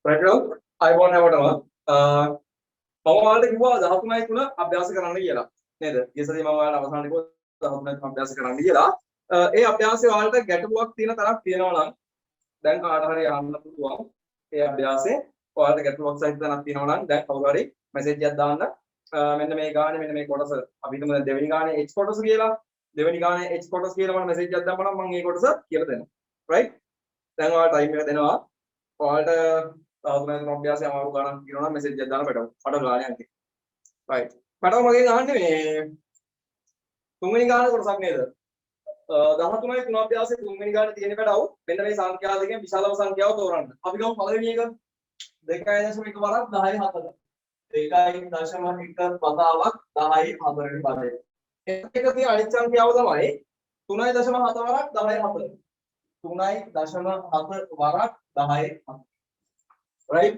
right now I නැවටම මම ඔයාලට කිව්වා 13.3 අභ්‍යාස කරන්න කියලා නේද? ඊසරේ මම ඔයාලට අවසානයේ කිව්වා 13.3 අභ්‍යාස කරන්න කියලා. ඒ අභ්‍යාසයේ ඔයාලට ගැටලුවක් තියෙන තරක් තියෙනවා නම් දැන් කාට හරි අහන්න පුළුවන්. ඒ අභ්‍යාසයේ ඔයාලට ගැටලුවක් සහිත තැනක් තියෙනවා නම් දැන් කවුරු හරි මැසේජ් එකක් දාන්න. මෙන්න මේ ගානේ මෙන්න මේ කොටස අපි හිතමු දැන් දෙවෙනි ගානේ H කොටස කියලා. දෙවෙනි ගානේ H කොටස කියලා මම මැසේජ් එකක් දැම්මම මම මේ කොටස කියලා දෙනවා. right? දැන් ඔයාලට ටයිම් එක දෙනවා. ඔයාලට 13 අභ්‍යාසය අමාරු ගණන් කියනවා නම් මැසේජ් එකක් දාන්න පැටව. පඩ ගානේ අන්තිම. right. පැටව මගෙන් අහන්නේ මේ තුන්වෙනි ගානේ කොටසක් නේද? 13.3 අභ්‍යාසයේ තුන්වෙනි ගානේ තියෙන පැටව මෙන්න මේ සංඛ්‍යා දෙකෙන් විශාලම සංඛ්‍යාව තෝරන්න. අපි ගමු පළවෙනි එක 2.1 වරක් 10 4. 2.1 වතාවක් 10 4 වෙනි පදය. එක තියෙන අනිත් සංඛ්‍යාව තමයි 3.7 වරක් 10 4. 3.7 වරක් 10 4. right.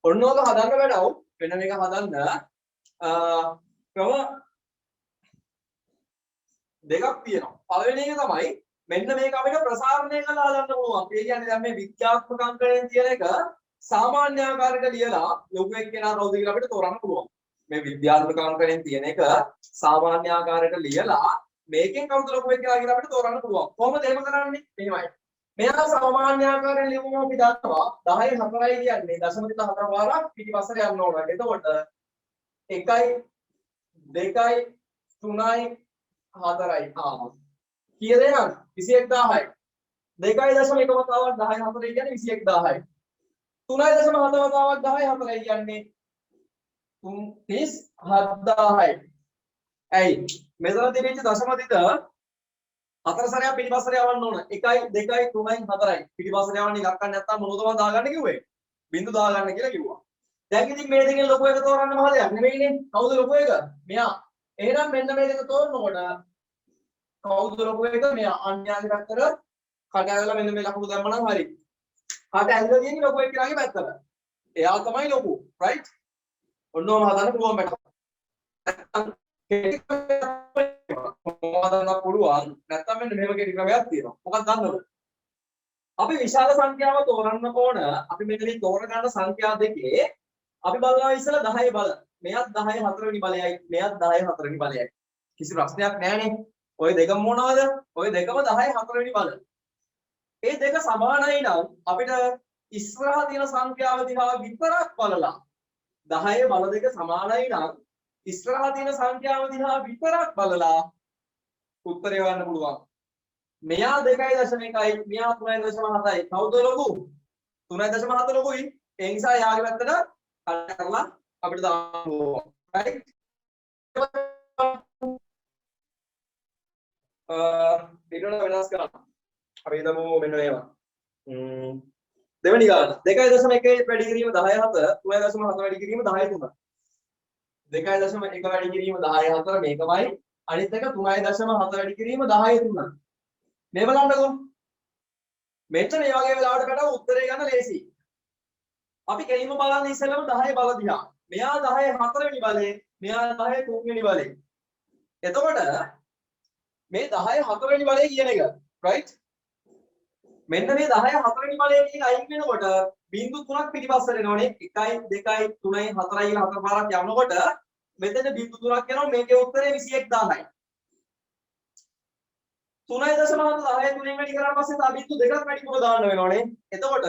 ඔන්නෝක හදන්න බැලුව වෙන මේක හදන්න ක්‍රම දෙකක් තියෙනවා. පළවෙනි එක තමයි මෙන්න මේක අපිට ප්‍රසාරණය කරලා හදන්න පුළුවන්. ඒ කියන්නේ දැන් මේ විද්‍යාත්මක අංකණයෙන් තියෙන එක සාමාන්‍ය ආකාරයකට ලියලා ලොකු එක්කෙනා කවුද කියලා අපිට තෝරන්න පුළුවන්. මේ විද්‍යාත්මක අංකණයෙන් තියෙන එක සාමාන්‍ය ආකාරයකට ලියලා මේකෙන් කවුද ලොකු එක්කෙනා කියලා අපිට තෝරන්න පුළුවන්. කොහොමද එහෙම කරන්නේ? මෙහෙමයි. මෙයා සාමාන්‍ය ආකාරයෙන් ලියුම අපි දන්නවා 10 4යි කියන්නේ 0.4 වාරක් පිටිපස්සට යන්න ඕන. එතකොට 1යි 2යි 3යි 4යි කීයද එහෙනම් 21000යි. 2.1 වතාවක් 10 4 කියන්නේ 21000යි. 3.7 වතාවක් 10 4යි කියන්නේ 37000යි. ඇයි මෙතන තිබෙච්ච දශම දිට හතර සැරයක් පිටිපස්සට යවන්න ඕන. 1යි 2යි 3යි 4යි පිටිපස්සට යවන්න ඉලක්ක නැත්තම් මොනවද මම දාගන්න කිව්වේ? බිංදු දාගන්න කියලා කිව්වා. දැන් ඉතින් මේ දෙකෙන් ලොකු එක තෝරන්න මහ දෙයක් නෙමෙයිනේ. කවුද ලොකු එක? මෙයා. එහෙනම් මෙන්න මේ දෙක තෝරනකොට කවුද ලොකු එක? මෙයා. අන්‍යයන්ගේ පැත්තට කට ඇදලා මෙන්න මේ ලකුණු දැම්මනම් හරි. කට ඇදලා තියෙන්නේ ලොකු එක්කෙනාගේ පැත්තට. එයා තමයි ලොකු. right? ඔන්නෝම හදන්න පුළුවන් බට. මොකක්ද පුළුවන් නැත්නම් මෙන්න මෙහෙම කෙටි ක්‍රමයක් තියෙනවා. මොකක්ද දන්නවද? අපි විශාල සංඛ්‍යාව තෝරන්න ඕන. අපි මෙන්න මේ තෝරගන්න සංඛ්‍යා දෙකේ අපි බලනවා ඉස්සෙල්ලා 10 බල. මෙයත් 10 4 වෙනි බලයයි. මෙයත් 10 4 වෙනි බලයයි. කිසි ප්‍රශ්නයක් නැහැනේ. ඔය දෙකම මොනවද? ඔය දෙකම 10 4 වෙනි බල. මේ දෙක සමානයි නම් අපිට ඉස්සරහා තියෙන සංඛ්‍යාව දිහා විතරක් බලලා 10 බල දෙක සමානයි නම් ඉස්සරහා තියෙන සංඛ්‍යාව දිහා විතරක් බලලා උත්තරය ගන්න පුළුවන්. මෙයා 2.1යි මෙයා 3.7යි. කවුද ලොකු? 3.7 ලොකුයි. ඒ නිසා යාගේ පැත්තට කඩ කරලා අපිට දාන්න ඕන. right? පිටුන වෙනස් කරන්න. අපි හිතමු මෙන්න මේවා. දෙවෙනි ගාන 2.1 වැඩි කිරීම 10 7 3.7 වැඩි කිරීම 10 3. 2.1 වැඩි කිරීම 10 4 මේකමයි. අනිත් එක 3.7 වැඩි කිරීම 10 3. මේ බලන්නකෝ. මෙන්න මේ වගේ වෙලාවට පැටව උත්තරේ ගන්න ලේසි. අපි කෙලින්ම බලන්නේ ඉස්සෙල්ලම 10 බල දිහා. මෙයා 10 4 වෙනි බලේ, මෙයා 10 3 වෙනි බලේ. එතකොට මේ 10 4 වෙනි බලේ කියන එක, right? මෙන්න මේ 10 4 වෙනි බලේ කියන අයින් වෙනකොට බිංදු 3ක් පිටිපස්සට එනවනේ. 1යි 2යි 3යි 4යි කියලා හතර පාරක් යනකොට මෙතන බිංදු 3ක් යනවා. මේකේ උත්තරේ 21000යි. 3.7 10 3ෙන් වැඩි කරාට පස්සේ තා බිංදු දෙකක් වැඩිපුර දාන්න වෙනවනේ. එතකොට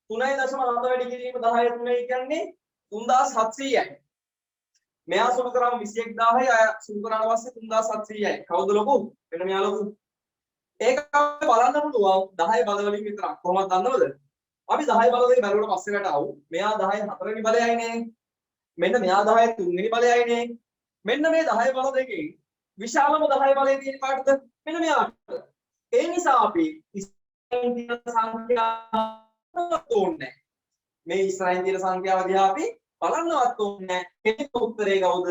3.7 වැඩි කිරීම 10 3 කියන්නේ 3700යි. මෙයා සුළු කරාම 21000යි. අය සුළු කරාට පස්සේ 3700යි. කවුද ලොකු? මෙන්න මෙයා ලොකු. ඒක බලන්න පුළුවන් 10 බල වලින් විතරක්. කොහොමද දන්නවද? අපි 10 බල දෙක බැලුවට පස්සේ රටාවු. මෙයා 10 4 වෙනි බලයයිනේ. මෙන්න මෙයා 10 3 වෙනි බලයයිනේ. මෙන්න මේ 10 බල දෙකේ විශාලම 10 බලයේ තියෙන කාටද? මෙන්න මෙයාට. ඒ නිසා අපි ඉස්සරහින් තියෙන සංඛ්‍යාව ඕනේ. මේ ඉස්සරහින් තියෙන සංඛ්‍යාව දිහා අපි බලන්නවත් ඕනේ. කෙනෙක් උත්තරේ කවුද?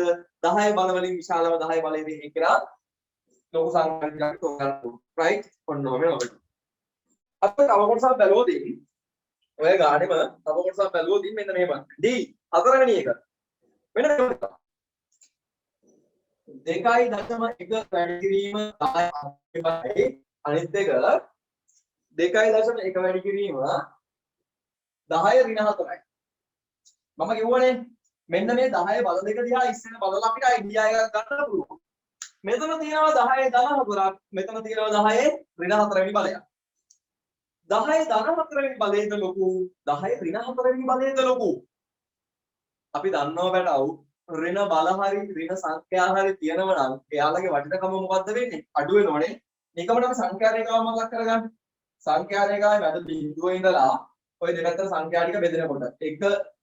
10 බල වලින් විශාලම 10 බලයේ තියෙන කියලා ලොකු සංඛ්‍යාවක් තෝරගන්න. right? ඔන්නෝම ඔබට. අපිට තව කොටසක් බැලුවොත් ඔය ගානෙම තව කොටසක් බැලුවොත් මෙන්න මෙහෙම. D 4 වෙනි එක. මෙන්න මේක. 2.1 වැඩි කිරීම 10යි. අනිත් එක 2.1 වැඩි කිරීම 10 ඍණ 4යි. මම කිව්වනේ මෙන්න මේ 10 බල දෙක දිහා ඉස්සෙල්ලා බලලා අපිට අයිඩියා එකක් ගන්න පුළුවන්. මෙතන තියෙනවා 10 ධන 4ක්. මෙතන තියෙනවා 10 ඍණ 4 වෙනි බලයක්. 10 ධන 4 වෙනි බලයේද ලොකු 10 ඍණ 4 වෙනි බලයේද ලොකු. අපි දන්නවා බටව ඍණ බල හරි ඍණ සංඛ්‍යා හරි තියෙනවා නම් එයාලගේ වටිනකම මොකද්ද වෙන්නේ? අඩු වෙනවනේ. මේකම තමයි සංඛ්‍යා රේඛාව මතක් කරගන්න. සංඛ්‍යා රේඛාවේ මැද බිඳුව ඉඳලා ඔය දෙපැත්තට සංඛ්‍යා ටික බෙදෙනකොට 1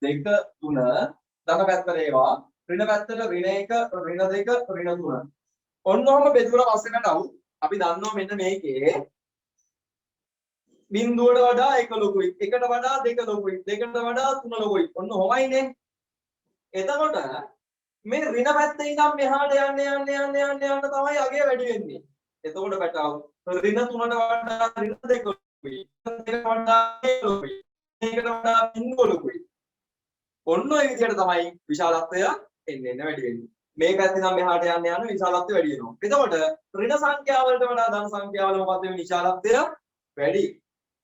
2 3 ධන පැත්තට ඒවා ඍණ පැත්තට ඍණ 1 ඍණ 2 ඍණ 3 ඔන්නෝම බෙදුවර පස්සේකටව අපි දන්නවා මෙන්න මේකේ බිඳුවට වඩා 1 ලොකුයි 1ට වඩා 2 ලොකුයි 2ට වඩා 3 ලොකුයි ඔන්න ඔහොමයිනේ. එතකොට මේ ඍණ පැත්තේ ඉඳන් මෙහාට යන්න තමයි අගය වැඩි වෙන්නේ. එතකොට බටව ඍණ 3ට වඩා ඍණ 2 ලොකුයි 2ට වඩා 1 ලොකුයි 1ට වඩා බිඳුව ලොකුයි. ඔන්න ඔය විදිහට තමයි විශාලත්වය එන්න වැඩි වෙන්නේ. මේ පැත්තේ ඉඳන් මෙහාට යන්න විශාලත්වය වැඩි වෙනවා. එතකොට ඍණ සංඛ්‍යා වලට වඩා ධන සංඛ්‍යා වල මොකද වෙන්නේ? විශාලත්වය වැඩි.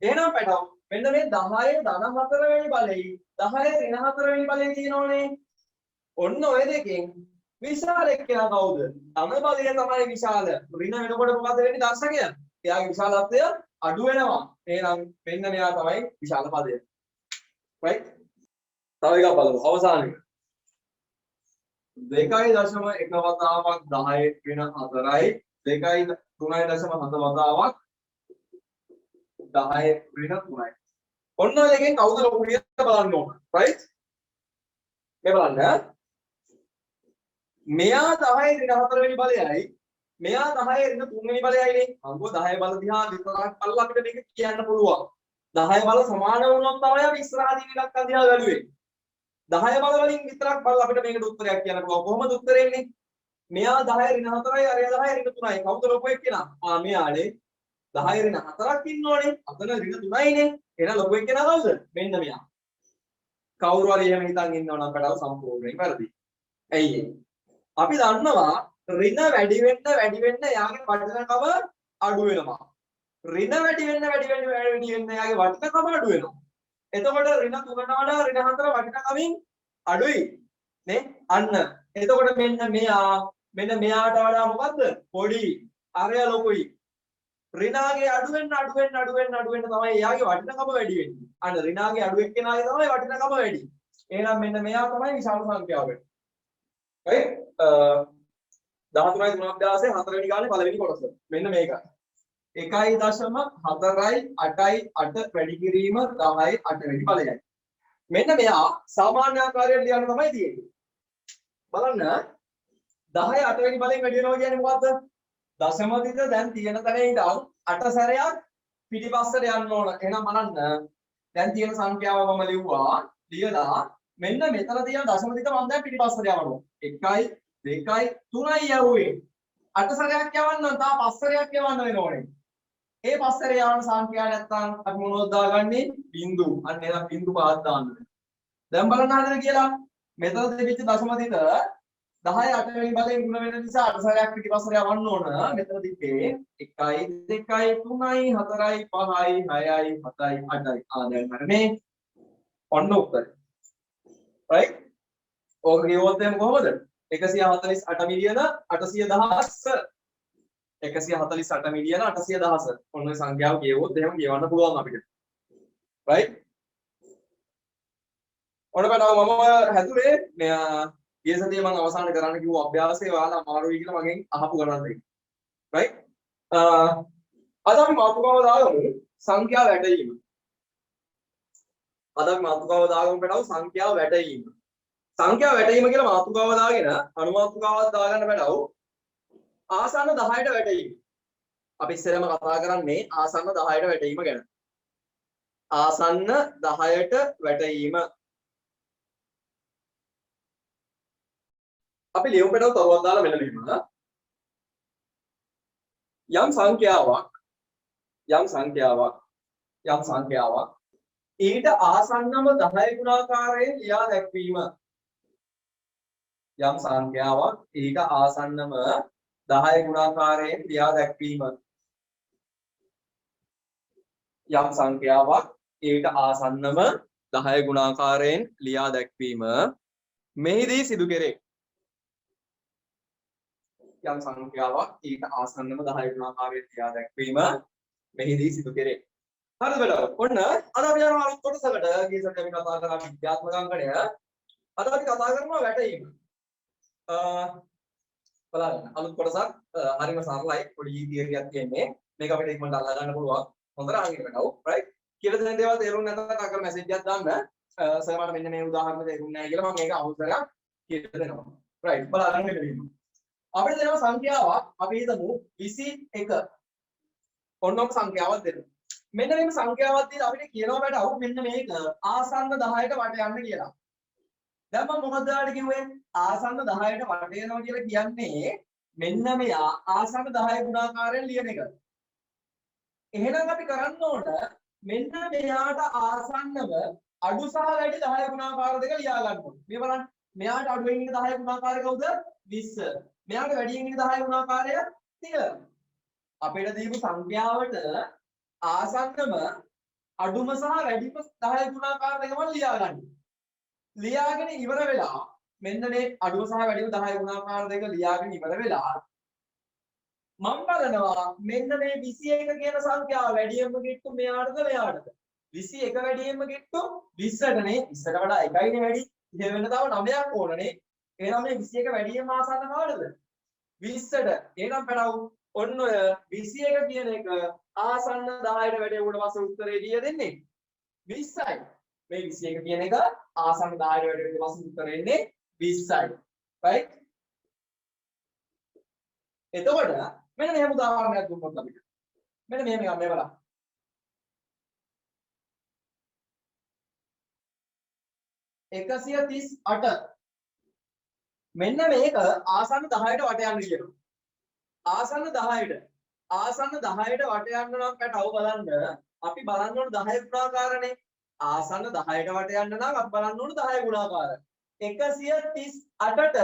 එහෙනම් පැටව මෙන්න මේ 10 ධන 4 වෙනි බලයි 10 ඍණ 4 වෙනි බලේ තියෙනෝනේ. ඔන්න ඔය දෙකෙන් විශාල එක්කෙනා කවුද? ධන බලය තමයි විශාල. ඍණ වෙනකොට මොකද වෙන්නේ දර්ශකය? එයාගේ විශාලත්වය අඩු වෙනවා. එහෙනම් මෙන්න මෙයා තමයි විශාල පදය. right? තව එකක් බලමු අවසාන එක. 2.1 වතාවක් 10 ඍණ 4යි 2.3.7 වතාවක් 10 ඍණ 3යි. ඔන්න ඔය දෙකෙන් කවුද ලොකු කියලා බලන්න ඕන. right? මේ බලන්න. මෙයා 10 ඍණ 4 වෙනි බලයයි මෙයා 10 ඍණ 3 වෙනි බලයයිනේ. අංගෝ 10 බල දිහා විතරක් බලලා අපිට මේක කියන්න පුළුවන්. 10 බල සමාන වුණොත් තමයි අපි ඉස්සරහදී ඉලක්ක දිහා බැලුවේ. 10 බල වලින් විතරක් බලලා අපිට මේකට උත්තරයක් කියන්න පුළුවන්. කොහොමද උත්තරේ එන්නේ? මෙයා 10 ඍණ 4යි අරයා 10 ඍණ 3යි. කවුද ලොකු එක්කෙනා? මෙයානේ 10 ඍණ 4ක් ඉන්නෝනේ. අතන ඍණ 3යිනේ. එහෙනම් ලොකු එක්කෙනා කවුද? මෙන්න මෙයා. කවුරු හරි එහෙම හිතන් ඉන්නව නම් කඩව සම්පූර්ණයෙන් වැරදි. ඇයි ඒ? අපි දන්නවා ඍණ වැඩි වෙන්න යාගේ වටිනකම අඩු වෙනවා. ඍණ වැඩි වෙන්න යාගේ වටිනකම අඩු වෙනවා. එතකොට ඍණ 3ට වඩා ඍණ 4 වටිනකමින් අඩුයි නේ? අන්න. එතකොට මෙන්න මෙයාට වඩා මොකද්ද? පොඩි. අරය ලොකුයි. ඍණාගේ අඩු වෙන්න තමයි එයාගේ වටිනකම වැඩි වෙන්නේ. අන්න ඍණාගේ අඩු එක්කෙනාගේ තමයි වටිනකම වැඩි. එහෙනම් මෙන්න මෙයා තමයි විශාල සංඛ්‍යාව වෙන්නේ. right? 13යි 3 අභ්‍යාසයේ 4 වෙනි ගානේ පළවෙනි කොටස. මෙන්න මේක. 1.4යි 8යි 8 වැඩි කිරීම 10යි 8 වෙනි බලයයි. මෙන්න මෙයා සාමාන්‍ය ආකාරයෙන් ලියන්න තමයි තියෙන්නේ. බලන්න 10 8 වෙනි බලයෙන් වැඩි වෙනවා කියන්නේ මොකද්ද? දශම දිග දැන් තියෙන තැන ඉඳන් 8 සැරයක් පිටිපස්සට යන්න ඕන. එහෙනම් බලන්න දැන් තියෙන සංඛ්‍යාව මම ලියලා මෙන්න මෙතන තියෙන දශම දිග මම දැන් පිටිපස්සට යවනවා. 1යි 2යි 3යි යවුවේ. 8 සැරයක් යවන්න නම් තා 5 සැරයක් යවන්න වෙනෝනේ. ඒ 5 සැරේ යවන සංඛ්‍යාව නැත්තම් අපි මොනවද දාගන්නේ? බිංදු. අන්න එහෙනම් බිංදු පහක් දාන්න. දැන් බලන්න හදන කියලා මෙතන දෙවිච්ච දශම දිග 10 8 වෙනි බලයෙන් ගුණ වෙන නිසා 8 සැරයක් පිටිපස්සට යවන්න ඕන. මෙතන දිත්තේ 1යි 2යි 3යි 4යි 5යි 6යි 7යි 8යි. දැන් හරිනේ. ඔන්න උත්තරේ. right? ඕක කියවොත් එම් කොහොමද? 148 මිලියන 810,000 148 මිලියන 810,000 ඔන්න ඔය සංඛ්‍යාව කියවුවොත් එහෙම කියවන්න පුළුවන් අපිට. right? ඔන්න බලන්න මම හැදුවේ ගිය සතියේ මම අවසන් කරන්න කිව්ව අභ්‍යාසයේ ඔයාලා අමාරුයි කියලා මගෙන් අහපු ගණන් දෙක. right? අද අපි මාතෘකාව දාගමු සංඛ්‍යා වැටීම. අද අපි මාතෘකාව දාගමු බලව සංඛ්‍යා වැටීම. සංඛ්‍යා වැටීම කියලා මාතෘකාව දාගෙන අනුමාතෘකාවක් දාගන්න බලව ආසන්න 10ට වැටීම. අපි ඉස්සෙල්ලාම කතා කරන්නේ ආසන්න 10ට වැටීම ගැන. ආසන්න 10ට වැටීම. අපි ලියමු බලව තවවත් දාලා මෙන්න මෙහෙම. යම් සංඛ්‍යාවක් ඊට ආසන්නම 10 ගුණාකාරයෙන් ලියා දැක්වීම. යම් සංඛ්‍යාවක් ඊට ආසන්නම 10 ගුණාකාරයෙන් ලියා දැක්වීම. යම් සංඛ්‍යාවක් ඊට ආසන්නම 10 ගුණාකාරයෙන් ලියා දැක්වීම මෙහිදී සිදු කෙරේ. යම් සංඛ්‍යාවක් ඊට ආසන්නව 10 ගුණාකාරයෙන් ලියා දැක්වීම මෙහිදී සිදු කෙරේ. හරිද බලන්න. ඔන්න අද අපි යනවා අලුත් කොටසකට. ගිය සතියේ අපි කතා කරා විද්‍යාත්මක අංකණය. අද අපි කතා කරනවා වැටීම. බලන්න අලුත් කොටසක් හරිම සරලයි. පොඩි තියරියක් තියෙන්නේ. මේක අපිට ඉක්මනට අල්ලා ගන්න පුළුවන්. හොඳට අහගෙන ඉන්නකෝ. රයිට්. කියලා දෙන දේවල් තේරුම් නැත්නම් අකල් මැසේජ් එකක් දාන්න. සර් මට මෙන්න මේ උදාහරණ තේරුම් නැහැ කියලා මම මේක අවුස්සරක් කියලා දෙනවා. රයිට්. බලන්න මෙන්න. අපිට දෙනවා සංඛ්‍යාවක් අපි හිතමු 21. ඔන්නෝම සංඛ්‍යාවක් දෙන්න. මෙන්න මේ සංඛ්‍යාවක් දීලා අපිට කියනවා බෑට මෙන්න මේක ආසන්න 10ට වට යන්න කියලා. දැන් මම මොකද ඔයාලට කිව්වේ? ආසන්න 10ට වට යනවා කියලා කියන්නේ මෙන්න මෙයා ආසන්න 10 ගුණාකාරයෙන් ලියන එක. එහෙනම් අපි කරන්න ඕන මෙන්න මෙයාට ආසන්නව අඩු සහ වැඩි 10 ගුණාකාර දෙක ලියා ගන්න ඕනේ. මේ බලන්න. මෙයාට අඩුවෙන් ඉන්න 10 ගුණාකාරය කවුද? 20. මෙයාට වැඩියෙන් ඉන්න 10 ගුණාකාරය 30. අපිට දීපු සංඛ්‍යාවට ආසන්නම අඩුම සහ වැඩිම 10 ගුණාකාර දෙකම ලියා ගන්න. ලියාගෙන ඉවර වෙලා මෙන්න මේ අඩුම සහ වැඩිම 10 ගුණාකාර දෙක ලියාගෙන ඉවර වෙලා මම බලනවා මෙන්න මේ 21 කියන සංඛ්‍යාව වැඩියෙන්ම කිට්ටු මෙයාටද මෙයාටද 21 වැඩියෙන්ම කිට්ටු 20ට නේ 20ට වඩා එකයිනේ වැඩි ඉතින් වෙන තව 9ක් ඕනනේ එහෙනම් මේ 21 වැඩියෙන්ම ආසන්න කාටද 20ට එහෙනම් පැනව් ඔන්න ඔය 21 කියන එක ආසන්න 10ට වැඩිවෙන්න පස්සේ උත්තරේ දී දෙන්නේ 20යි මේ 21 කියන එක ආසන්න 10ට වැඩිවෙන්න පස්සේ උත්තරේ එන්නේ 20යි right එතකොට මෙන්න මෙහෙම උදාහරණයක් දුන්නොත් අපිට මෙන්න මෙහෙම එකක් මේ බලන්න 138 මෙන්න මේක ආසන්න 10ට වට යන්න කියනවා ආසන්න 10ට වට යන්න නම් පැටව බලන්න අපි බලන්න ඕන 10 ගුණාකාරනේ ආසන්න 10ට වට යන්න නම් අපි බලන්න ඕන 10 ගුණාකාර 138ට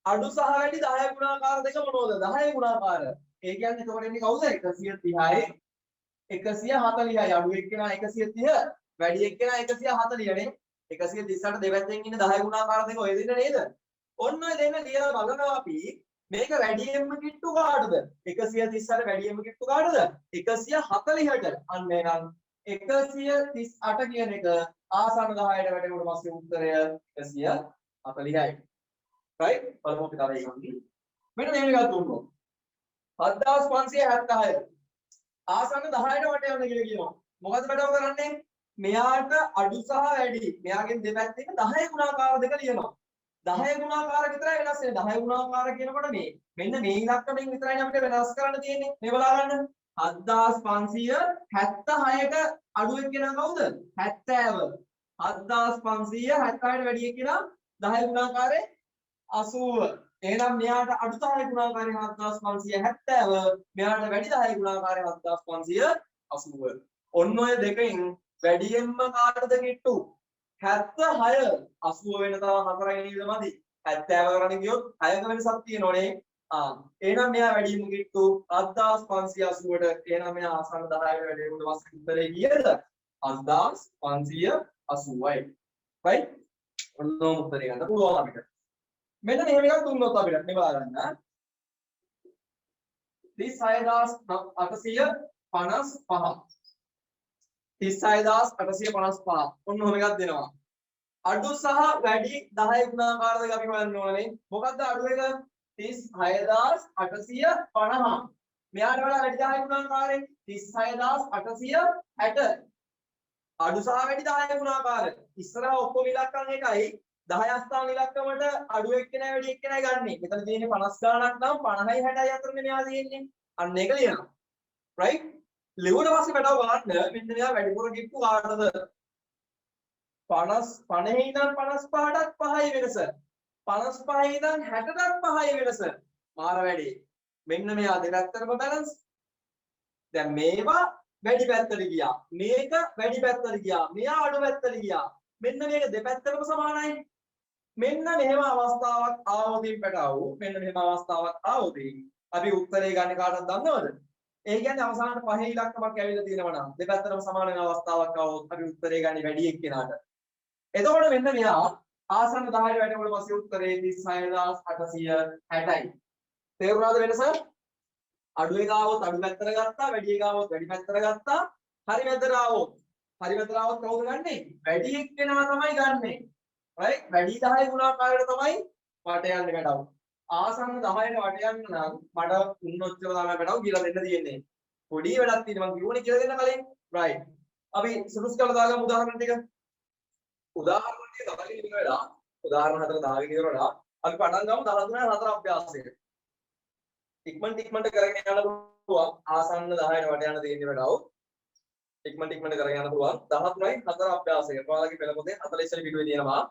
අඩු සහ වැඩි 10 ගුණාකාර දෙක මොනවද 10 ගුණාකාර ඒ කියන්නේ එතකොට එන්නේ කවුද 130යි 140යි අඩු එක්කෙනා 130 වැඩි එක්කෙනා 140 නේ 138 දෙපැත්තෙන් ඉන්න 10 ගුණාකාර දෙක ඔය දෙන්න නේද ඔන්න ඔය දෙන්න ලියලා බලනවා අපි මේක වැඩියෙන්ම කිට්ටු කාටද 138 වැඩියෙන්ම කිට්ටු කාටද 140ට අන්න එහෙනම් 138 කියන එක ආසන්න 10ට වැටෙනකොට පස්සේ උත්තරය 140යි right බලමු අපි තව එකක් මෙන්න මේක එකක් දුන්නොත් 7576 ආසන්න 10ට වට යන්න කියලා කියනවා මොකද වැඩව කරන්නේ මෙයාට අඩු සහ වැඩි මෙයාගෙන් දෙපැත්තෙන් 10 ගුණාකාර දෙක ලියනවා 10 ගුණාකාර විතරයි වෙනස් වෙන්නේ 10 ගුණාකාර කියනකොට මෙන්න මේ ඉලක්කමෙන් විතරයි අපිට වෙනස් කරන්න තියෙන්නේ මේ බලා ගන්න 7576ට අඩු එක්කෙනා කවුද 70 7576ට වැඩි එක්කෙනා 10 ගුණාකාරේ 80 එහෙනම් මෙයාට අඩු 10 ගුණාකාරයෙන් 7570 මෙයාට වැඩි 10 ගුණාකාරයෙන් 7580 ඔන්න ඔය දෙකෙන් වැඩියෙන්ම කාටද කිට්ටු 76 80 වෙන තව 4යි නේද මදි 70 කරන්න ගියොත් 6ක වෙනසක් තියෙනෝනේ එහෙනම් මෙයා වැඩියෙන්ම කිට්ටු 7580ට එහෙනම් මෙයා ආසන්න 10ට වැඩිවෙන්න පස්සේ උත්තරේ කීයද 7580යි right ඔන්න උත්තරේ ගන්න පුළුවන් අපිට මෙන්න මෙහෙම එකක් දුන්නොත් අපිට මේ බලන්න 36855 36855 ඔන්න ඔහොම එකක් දෙනවා අඩු සහ වැඩි 10 ගුණාකාර දෙක අපි හොයන්න ඕනේ මොකක්ද අඩු එක 36850 මෙයාට වඩා වැඩි 10 ගුණාකාරයෙන් 36860 අඩු සහ වැඩි 10 ගුණාකාර ඉස්සරහ ඔක්කොම ඉලක්කම් එකයි 10 ස්ථාන ඉලක්කමට අඩු එක්කෙනා වැඩි එක්කෙනා ගන්න. මෙතන තියෙන්නේ 50 ගණනක් නම් 50යි 60යි අතරනේ මෙයා තියෙන්නේ. අන්න ඒක ලියනවා. right? ලියුවට පස්සේ වැඩව බලන්න මෙන්න මෙයා වැඩිපුර කිට්ටු කාටද? 50 ඉඳන් 55ටත් 5යි වෙනස. 55 ඉඳන් 60ටත් 5යි වෙනස. මාර වැඩි. මෙන්න මෙයා දෙපැත්තටම බැලන්ස්. දැන් මේවා වැඩි පැත්තට ගියා. මේක වැඩි පැත්තට ගියා. මෙයා අඩු පැත්තට ගියා. මෙන්න මේක දෙපැත්තටම සමානයි. මෙන්න මෙහෙම අවස්ථාවක් ආවොතින් පැටවු මෙන්න මෙහෙම අවස්ථාවක් ආවොතින් අපි උත්තරේ ගන්න කාටද දන්නවද ඒ කියන්නේ අවසානට පහේ ඉලක්කමක් ඇවිල්ලා තියෙනවා නම් දෙපැත්තටම සමාන වෙන අවස්ථාවක් આવොත් අපි උත්තරේ ගන්නේ වැඩි එක්කෙනාට. එතකොට මෙන්න මෙයා ආසන්න 10ට වැටෙනකොට පස්සේ උත්තරේ 36860යි. තේරුණාද වෙනස? අඩු එක ආවොත් අඩු පැත්තට ගත්තා, වැඩි එක ආවොත් වැඩි පැත්තට ගත්තා. හරි පැත්තට ආවොත් කවුද ගන්නෙ? වැඩි එක්කෙනා තමයි ගන්නෙ. right? වැඩි 10 ගුණාකාරයට තමයි වට යන්නේ වැඩව. ආසන්න 10ට වට යන්න නම් මට උන්නොච්චර තමයි වැඩව කියලා දෙන්න තියෙන්නේ. පොඩි වැඩක් තියෙනවා මම කිව්වනේ කියලා දෙන්න කලින්. right. අපි සුදුසු කරලා දාගමු උදාහරණ ටික. උදාහරණ ටික දාගෙන ඉවර වෙලා උදාහරණ හතර දාගෙන ඉවර වෙලා අපි පටන් ගමු 13 4 අභ්‍යාසය. ඉක්මනට කරගෙන යන්න පුළුවන් ආසන්න 10ට වට යන දෙන්නේ වැඩව. ඉක්මනට කරගෙන යන්න පුළුවන් 13යි 4 අභ්‍යාසය. ඔයාලගේ පෙළ පොතේ 40 වෙනි පිටුවේ තියෙනවා.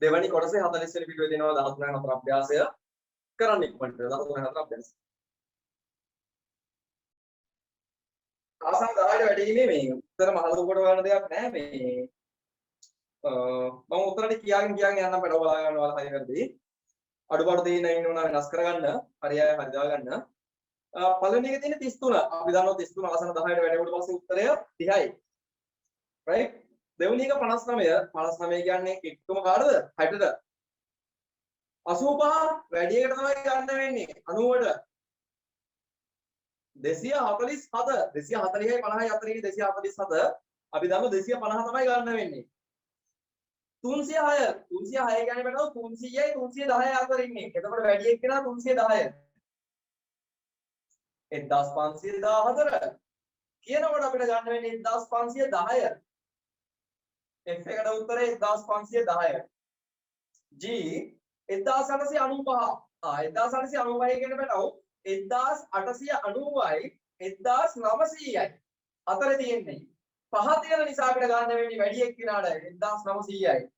දෙවැනි කොටසේ 40 වෙනි පිටුවේ තියෙනවා 13යි 4 අභ්‍යාසය. කරන්න ඉක්මනට 13යි 4 අභ්‍යාසය. ආසන්න 10ට වැඩිීමේ මේ උත්තර මහලු කොට ගන්න දෙයක් නැහැ මේ. මම උත්තරට කියාගෙන යන්න පෙළ බලා ගන්න ඔයාලා හරි වැරදි. අඩුපාඩු දෙන්න ඉන්නවා වෙනස් කරගන්න. හරියයි හරි දාගන්න. පළවෙනි එකේ තියෙන 33. අපි දන්නවා 33 ආසන්න 10ට වැඩිවට පස්සේ උත්තරය 30යි. right? දෙවෙනි එක 59. 59 කියන්නේ එක්කම කාටද? 60ට. 85 වැඩි එකට තමයි ගන්න වෙන්නේ. 90ට. 247 240යි 50යි අතරේ 247 අපි දන්නවා 250 තමයි ගන්න වෙන්නේ. 306 කියන්නේ බලන්න 300යි 310යි අතර ඉන්නේ. එතකොට වැඩි එක්කෙනා 310. 1514 කියනකොට අපිට ගන්න වෙන්නේ 1510. F එකට උත්තරේ 1510. G 1895. 1895 කියන බලව 1890යි 1900යි අතර තියෙන්නේ. පහ තියෙන නිසා අපිට ගන්න වෙන්නේ වැඩි එක්කිනාට 1900යි.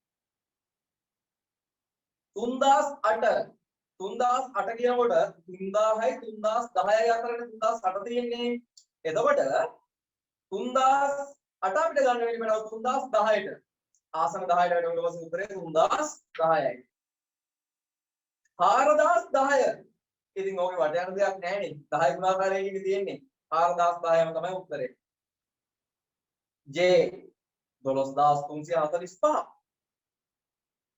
3008 කියනකොට 3000යි 3010යි අතරේ 3008 තියෙන්නේ. එතකොට 3008 අපිට ගන්න වෙන්නේ බලව 3010ට. ආසන 10ට වැඩි වලස උත්තරේ 3010යි. 4010. ඉතින් ඕකේ වට යන දෙයක් නැහැ නේ. 10 ගුණාකාරයකින් තියෙන්නේ. 4010ම තමයි උත්තරේ. J 12345.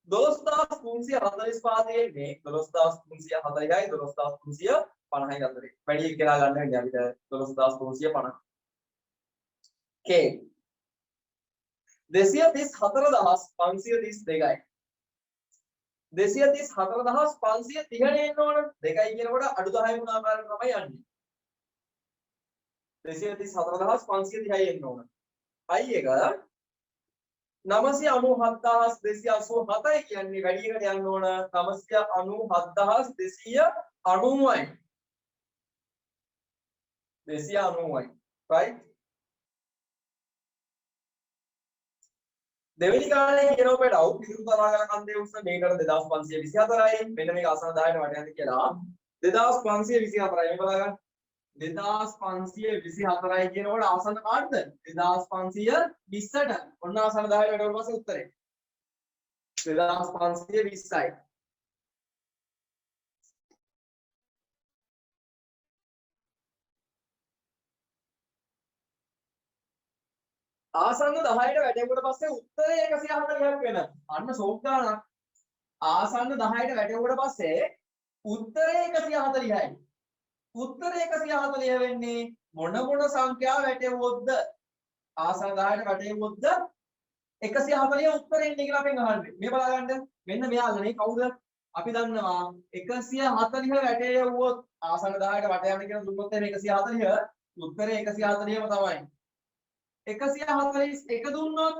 12345 තියෙන්නේ 12340යි 12350යි අතරේ. වැඩි එක කියලා ගන්න වෙන්නේ අපිට 12350. K 234532යි. 234530 එන්න ඕන. 2යි කියනකොට අඩු 10 ගුණාකාරයට තමයි යන්නේ. 234530යි එන්න ඕන. I එක 997287යි කියන්නේ වැඩි එකට යන්න ඕන 997290යි 290යි right. දෙවෙනි කාලේ කියනෝ පෙඩව පිටු තරාගල කන්දේ උස්ස මේකට 2524යි. මෙන්න මේක ආසන 10ට වට යන්නේ කියලා 2524යි මේ බලගන්න. 2524යි කියනකොට ආසන්න කාටද? 2520ට. ඔන්න ආසන්න 10ට වැටුණා පස්සේ උත්තරේ 2520යි. ආසන්න 10ට වැටෙනකොට පස්සේ උත්තරේ 140ක් වෙනවා. අන්න සෝක් ගන්න. ආසන්න 10ට වැටෙනකොට පස්සේ උත්තරේ 140යි. උත්තරේ 140 වෙන්නේ මොන සංඛ්‍යාව වැටෙවොත්ද? ආසන්න 10ට වැටෙවොත්ද 140 උත්තරෙන්නේ කියලා අපෙන් අහන්නේ. මේ බලගන්න. මෙන්න මෙයාලනේ කවුද? අපි දන්නවා 140 වැටෙවොත් ආසන්න 10ට වට යන්න කියන දුන්නොත් එහෙනම් 140 උත්තරේ 140ම තමයි. 141 දුන්නොත්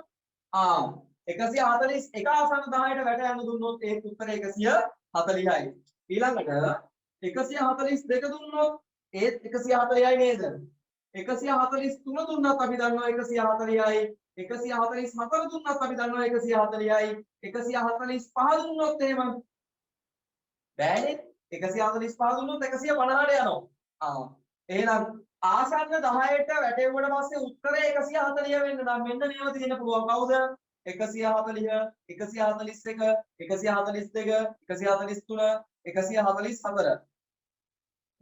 141 ආසන්න 10ට වැට යන්න දුන්නොත් ඒ උත්තරේ 140යි. ඊළඟට 142 දුන්නොත් ඒත් 140යි නේද? 143 දුන්නත් අපි දන්නවා 140යි. 144 දුන්නත් අපි දන්නවා 140යි. 145 දුන්නොත් එහෙම බෑනේ. 145 දුන්නොත් 150ට යනවා. එහෙනම් ආසන්න 10ට වැටෙවුවට පස්සේ උත්තරේ 140 වෙන්න නම් මෙන්න මේව තියෙන්න පුළුවන්. කවුද? 140 141 142 143 144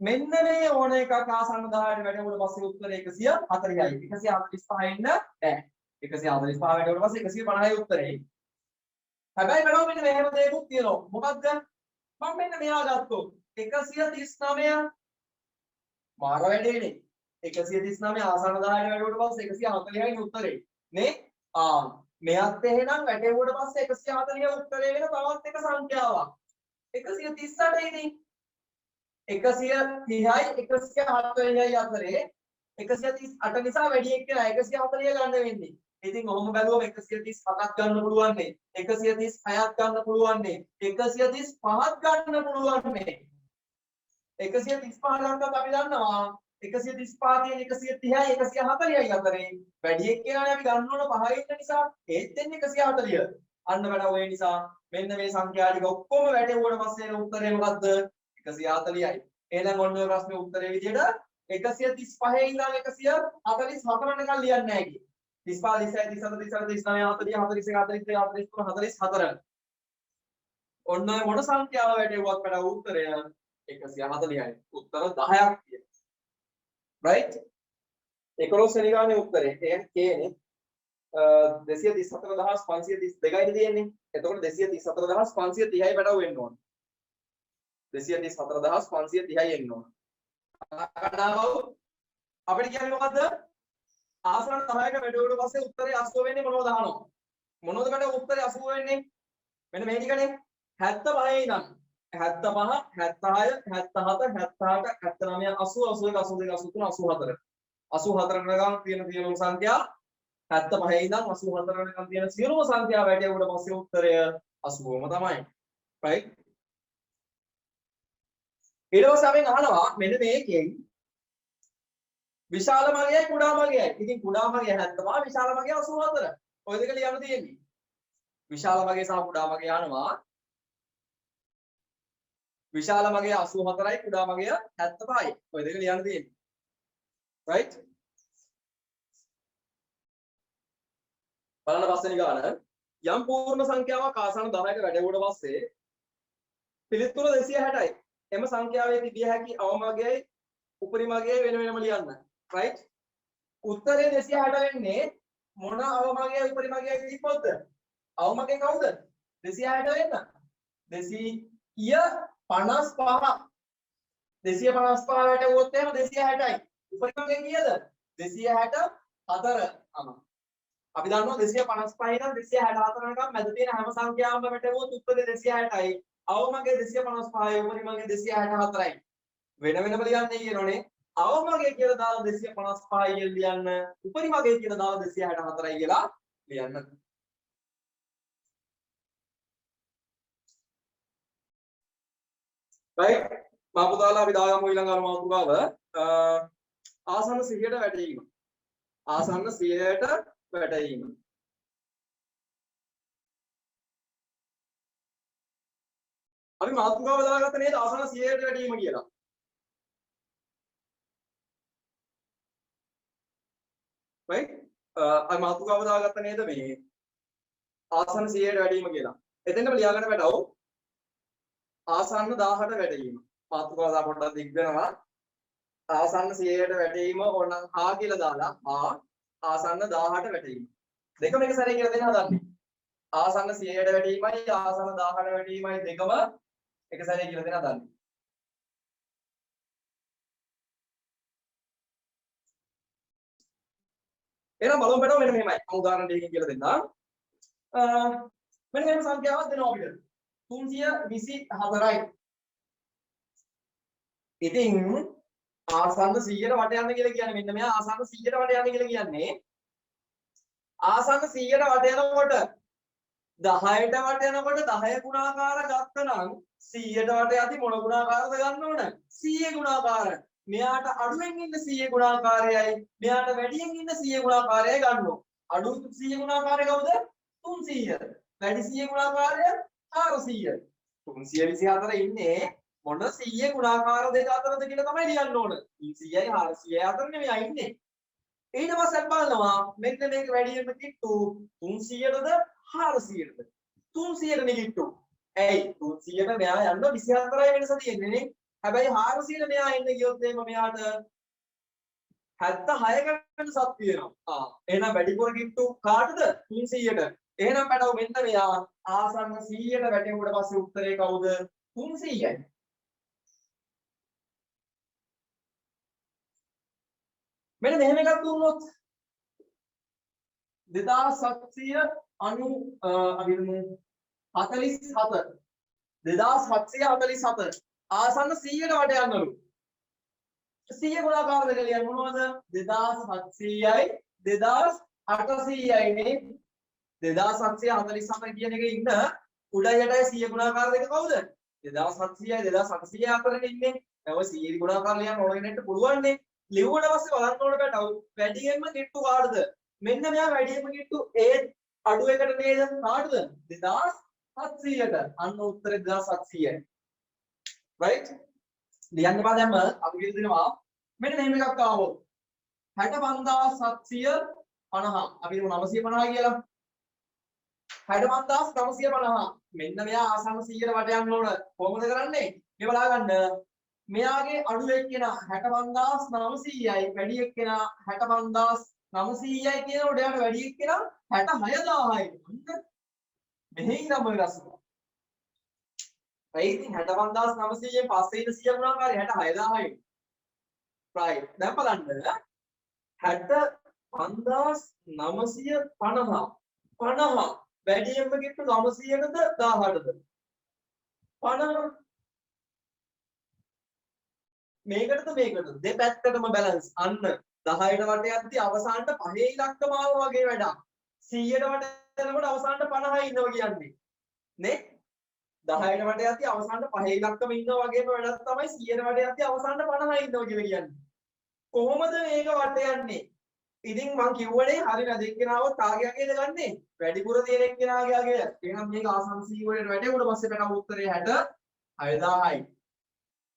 මෙන්න මේ ඕන එකක් ආසන්න 10ට වැටෙනකොට පස්සේ උත්තරේ 140යි. 145 එන්න බෑ. 145 වැටෙනකොට පස්සේ 150යි උත්තරේ. හැබැයි බලන්න මෙන්න මෙහෙම දෙයක්ත් තියෙනවා. මොකක්ද? මම මෙන්න මෙහා ගත්තොත් 139 මාර වැඩේනේ. 139 ආසන්න 10ට වැටෙනකොට පස්සේ 140යි උත්තරේ. නේ? මෙයත් එහෙනම් වැටෙවුවට පස්සේ 140 උත්තරේ වෙන තවත් එක සංඛ්‍යාවක්. 138 ඉතින් 130යි 140යි අතරේ 138 නිසා වැඩි එක්කලා 140 ගන්න වෙන්නේ. ඉතින් ඔහොම බැලුවම 137ක් ගන්න පුළුවන් නේ. 136ක් ගන්න පුළුවන් නේ. 135ක් ගන්න පුළුවන් නේ. 135 ගන්නත් අපි දන්නවා 135 තියෙන 130යි 140යි අතරේ වැඩි එක්කලානේ අපි ගන්න ඕන 5 ඉන්න නිසා ඒත් එන්නේ 140. අන්න වැඩ ඔය නිසා මෙන්න මේ සංඛ්‍යා ටික ඔක්කොම වැටෙවුවට පස්සේ එන උත්තරේ මොකද්ද? 140යි. එහෙනම් ඔන්න ඔය ප්‍රශ්නේ උත්තරේ විදියට 135 ඉඳන් 144 වෙනකන් ලියන්නේ නැහැ කි. 35 36 37 39 40 41 43 44. ඔන්න ඔය මොන සංඛ්‍යාව වැටෙවුවත් වැඩ උත්තරය 140යි. උත්තර 10ක් තියෙනවා. right? 11 වෙනි ගානේ උත්තරේ කියන්නේ K නේ 234532යි තියෙන්නේ. එතකොට 234530යි වැඩ වෙන්න ඕන. 234530යි එන්න ඕන. අපිට කියන්නේ මොකද්ද? ආසන්න 10ක වැඩුවට පස්සේ උත්තරේ 80 වෙන්නේ මොනවද අහනවා. මොනවද වැඩ උත්තරේ 80 වෙන්නේ? මෙන්න මේ ටිකනේ 75 ඉඳන් 75 76 77 78 79 80 81 82 83 84 84 වෙනකන් තියෙන සංඛ්‍යා 75 ඉඳන් 84 වෙනකන් තියෙන සියලුම සංඛ්‍යා වැඩිවුවට පස්සේ උත්තරය 80ම තමයි. right? ඊට පස්සේ අපෙන් අහනවා මෙන්න මේකෙන් විශාල මගයයි කුඩා මගයයි. ඉතින් කුඩා මගය 75 විශාල මගය 84. ඔය දෙක ලියන්න තියෙන්නේ. විශාල මගය සහ කුඩා මගය අහනවා. විශාල මගය 84යි කුඩා මගය 75යි. ඔය දෙක ලියන්න තියෙන්නේ. right? බලන්න පස්වෙනි ගාන යම් පූර්ණ සංඛ්‍යාවක් ආසන්න 10ක වැඩෙවුවට පස්සේ පිළිතුර 260යි. එම සංඛ්‍යාවේ තිබිය හැකි අවමගයයි උපරිමගයයි වෙන වෙනම ලියන්න. right? උත්තරේ 260 වෙන්නේ මොන අවමගයයි උපරිමගයයි තිබ්බොත්ද? අවමගය කවුද? 260 වෙන්න. 255 255 වැටුවොත් එහෙම 260යි. උපරිමගය කීයද? 264. අපි දන්නවා 255 ඉඳන් 264 වෙනකම් මැද තියෙන හැම සංඛ්‍යාවක්ම වැටුවොත් උත්තරේ 260යි. අවමගය 255යි උපරිමගය 264යි. වෙන වෙනම ලියන්නේ කියනෝනේ. අවමගය කියලා දාලා 255යි ලියන්න. උපරිමගය කියලා දාලා 264යි කියලා ලියන්න. right? මාපුතාලා අපි දාගමු ඊළඟ අනුමාතුකාව ආසන්න 100ට වැටීම. ආසන්න 100ට වැටීම. අපි මාතෘකාව දාගත්ත නේද ආසන්න 100ට වැඩිම කියලා. right? අපි මාතෘකාව දාගත්ත නේද මේ ආසන්න 100ට වැඩිම කියලා. එතෙන්ම ලියාගන්න වැඩව ආසන්න 1000ට වැඩිම. මාතෘකාව දා පොඩ්ඩක් දිග් වෙනවා. ආසන්න 100ට වැඩිම ඕනනම් ආ කියලා දාලා ආසන්න 1000ට වැඩිම. දෙකම එක සැරේ කියලා දෙන්න හදන්නේ. ආසන්න 100ට වැඩිමයි ආසන්න 1000ට වැඩිමයි දෙකම එක සැරේ කියලා දෙන්න හදන්නේ. එහෙනම් බලමු බලමු මෙන්න මෙහෙමයි. මම උදාහරණ දෙකකින් කියලා දෙන්නම්. මෙන්න මෙහෙම සංඛ්‍යාවක් දෙනවා අපිට. 324යි. ඉතින් ආසන්න 100ට වට යන්න කියලා කියන්නේ මෙන්න මෙයා ආසන්න 100ට වට යන්න කියලා කියන්නේ ආසන්න 100ට වට යනකොට 10ට වට යනකොට 10 ගුණාකාර ගත්තනම් 100ට වට යති මොන ගුණාකාරද ගන්න ඕන 100 ගුණාකාර. මෙයාට අඩුවෙන් ඉන්න 100 ගුණාකාරයයි මෙයාට වැඩියෙන් ඉන්න 100 ගුණාකාරයයි ගන්න ඕන. අඩු 100 ගුණාකාරය කවුද? 300. වැඩි 100 ගුණාකාරය 400. 324 ඉන්නේ මොන 100 ගුණාකාර දෙක අතරද කියලා තමයි ලියන්න ඕන. 300යි 400යි අතර නෙමෙයි ඉන්නේ. ඊට පස්සේ බලනවා මෙන්න මේක වැඩියෙන්ම කිට්ටු 300ටද 400ටද 300ට නේ කිට්ටු. ඇයි 300ට මෙයා යන්න 24යි වෙනස තියෙන්නේ නේ. හැබැයි 400 මෙයා එන්න ගියොත් එහෙම මෙයාට 76කට සබ් තියෙනවා. එහෙනම් වැඩිපුර කිට්ටු කාටද? 300ට. එහෙනම් පැටව මෙන්න මෙයා ආසන්න 100ට වැටෙනකොට පස්සේ උත්තරේ කවුද? 300යි. මෙන්න මෙහෙම එකක් දුන්නොත් 2790 අපි හිතමු 47 2747 ආසන්න 100ට වට යන්නලු. 100 ගුණාකාර දෙක ලියන්න මොනවද? 2700යි 2800යි නේ. 2747 කියන එකේ ඉන්න උඩයි යටයි 100 ගුණාකාර දෙක කවුද? 2700යි 2800යි අතරේ ඉන්නේ. දැන් ඔය 100 ගුණාකාර ලියන්න ඕන කෙනෙක්ට පුළුවන් නේ. ලිව්වට පස්සේ බලන්න ඕන බෑ වැඩියෙන්ම කිට්ටු කාටද? මෙන්න මෙයා වැඩියෙන්ම කිට්ටු ඒ අඩු එකට නේද? කාටද? 2700ට. අන්න උත්තරේ 2700යි. right? ලියන්න බා දැම්ම අපි කියලා දෙනවා මෙන්න මෙහෙම එකක් ආවොත් 65750 අපි හිතමු 950 කියලා 65950 මෙන්න මෙයා ආසන්න 100ට වට යන්න ඕන කොහොමද කරන්නේ මේ බලා ගන්න මෙයාගේ අඩු එක්කෙනා 65900යි වැඩි එක්කෙනා 65900යි කියනකොට එයාට වැඩි එක්කෙනා 66000යි අන්න මෙහි ඉඳන් ඔය රසම right 65900න් පස්සේ ඉන්න 100 ගුණාකාරය 66000යි right දැන් බලන්න 65950 50 වැඩියෙන්ම කිට්ටු 900කද 18ද 50 මේකටද මේකටද දෙපැත්තටම බැලන්ස් අන්න 10ට වට යද්දි අවසානට 5 ඉලක්කම ආවා වගේ වැඩක් 100ට වට යනකොට අවසානට 50යි ඉන්නවා කියන්නේ නේ 10ට වට යද්දි අවසානට 5 ඉලක්කම ඉන්නවා වගේම වැඩක් තමයි 100ට වට යද්දි අවසානට 50යි ඉන්නවා කියලා කියන්නේ කොහොමද මේක වට යන්නේ ඉතින් මං කිව්වනේ හරියට දෙක්කනාව කාගේ අගේද ගන්නෙ වැඩිපුර තියෙන එක්කෙනාගේ අගය එහෙනම් මේක ආසන්න 100 වලට වැටෙනකොට පස්සේ පැනව උත්තරේ 66000යි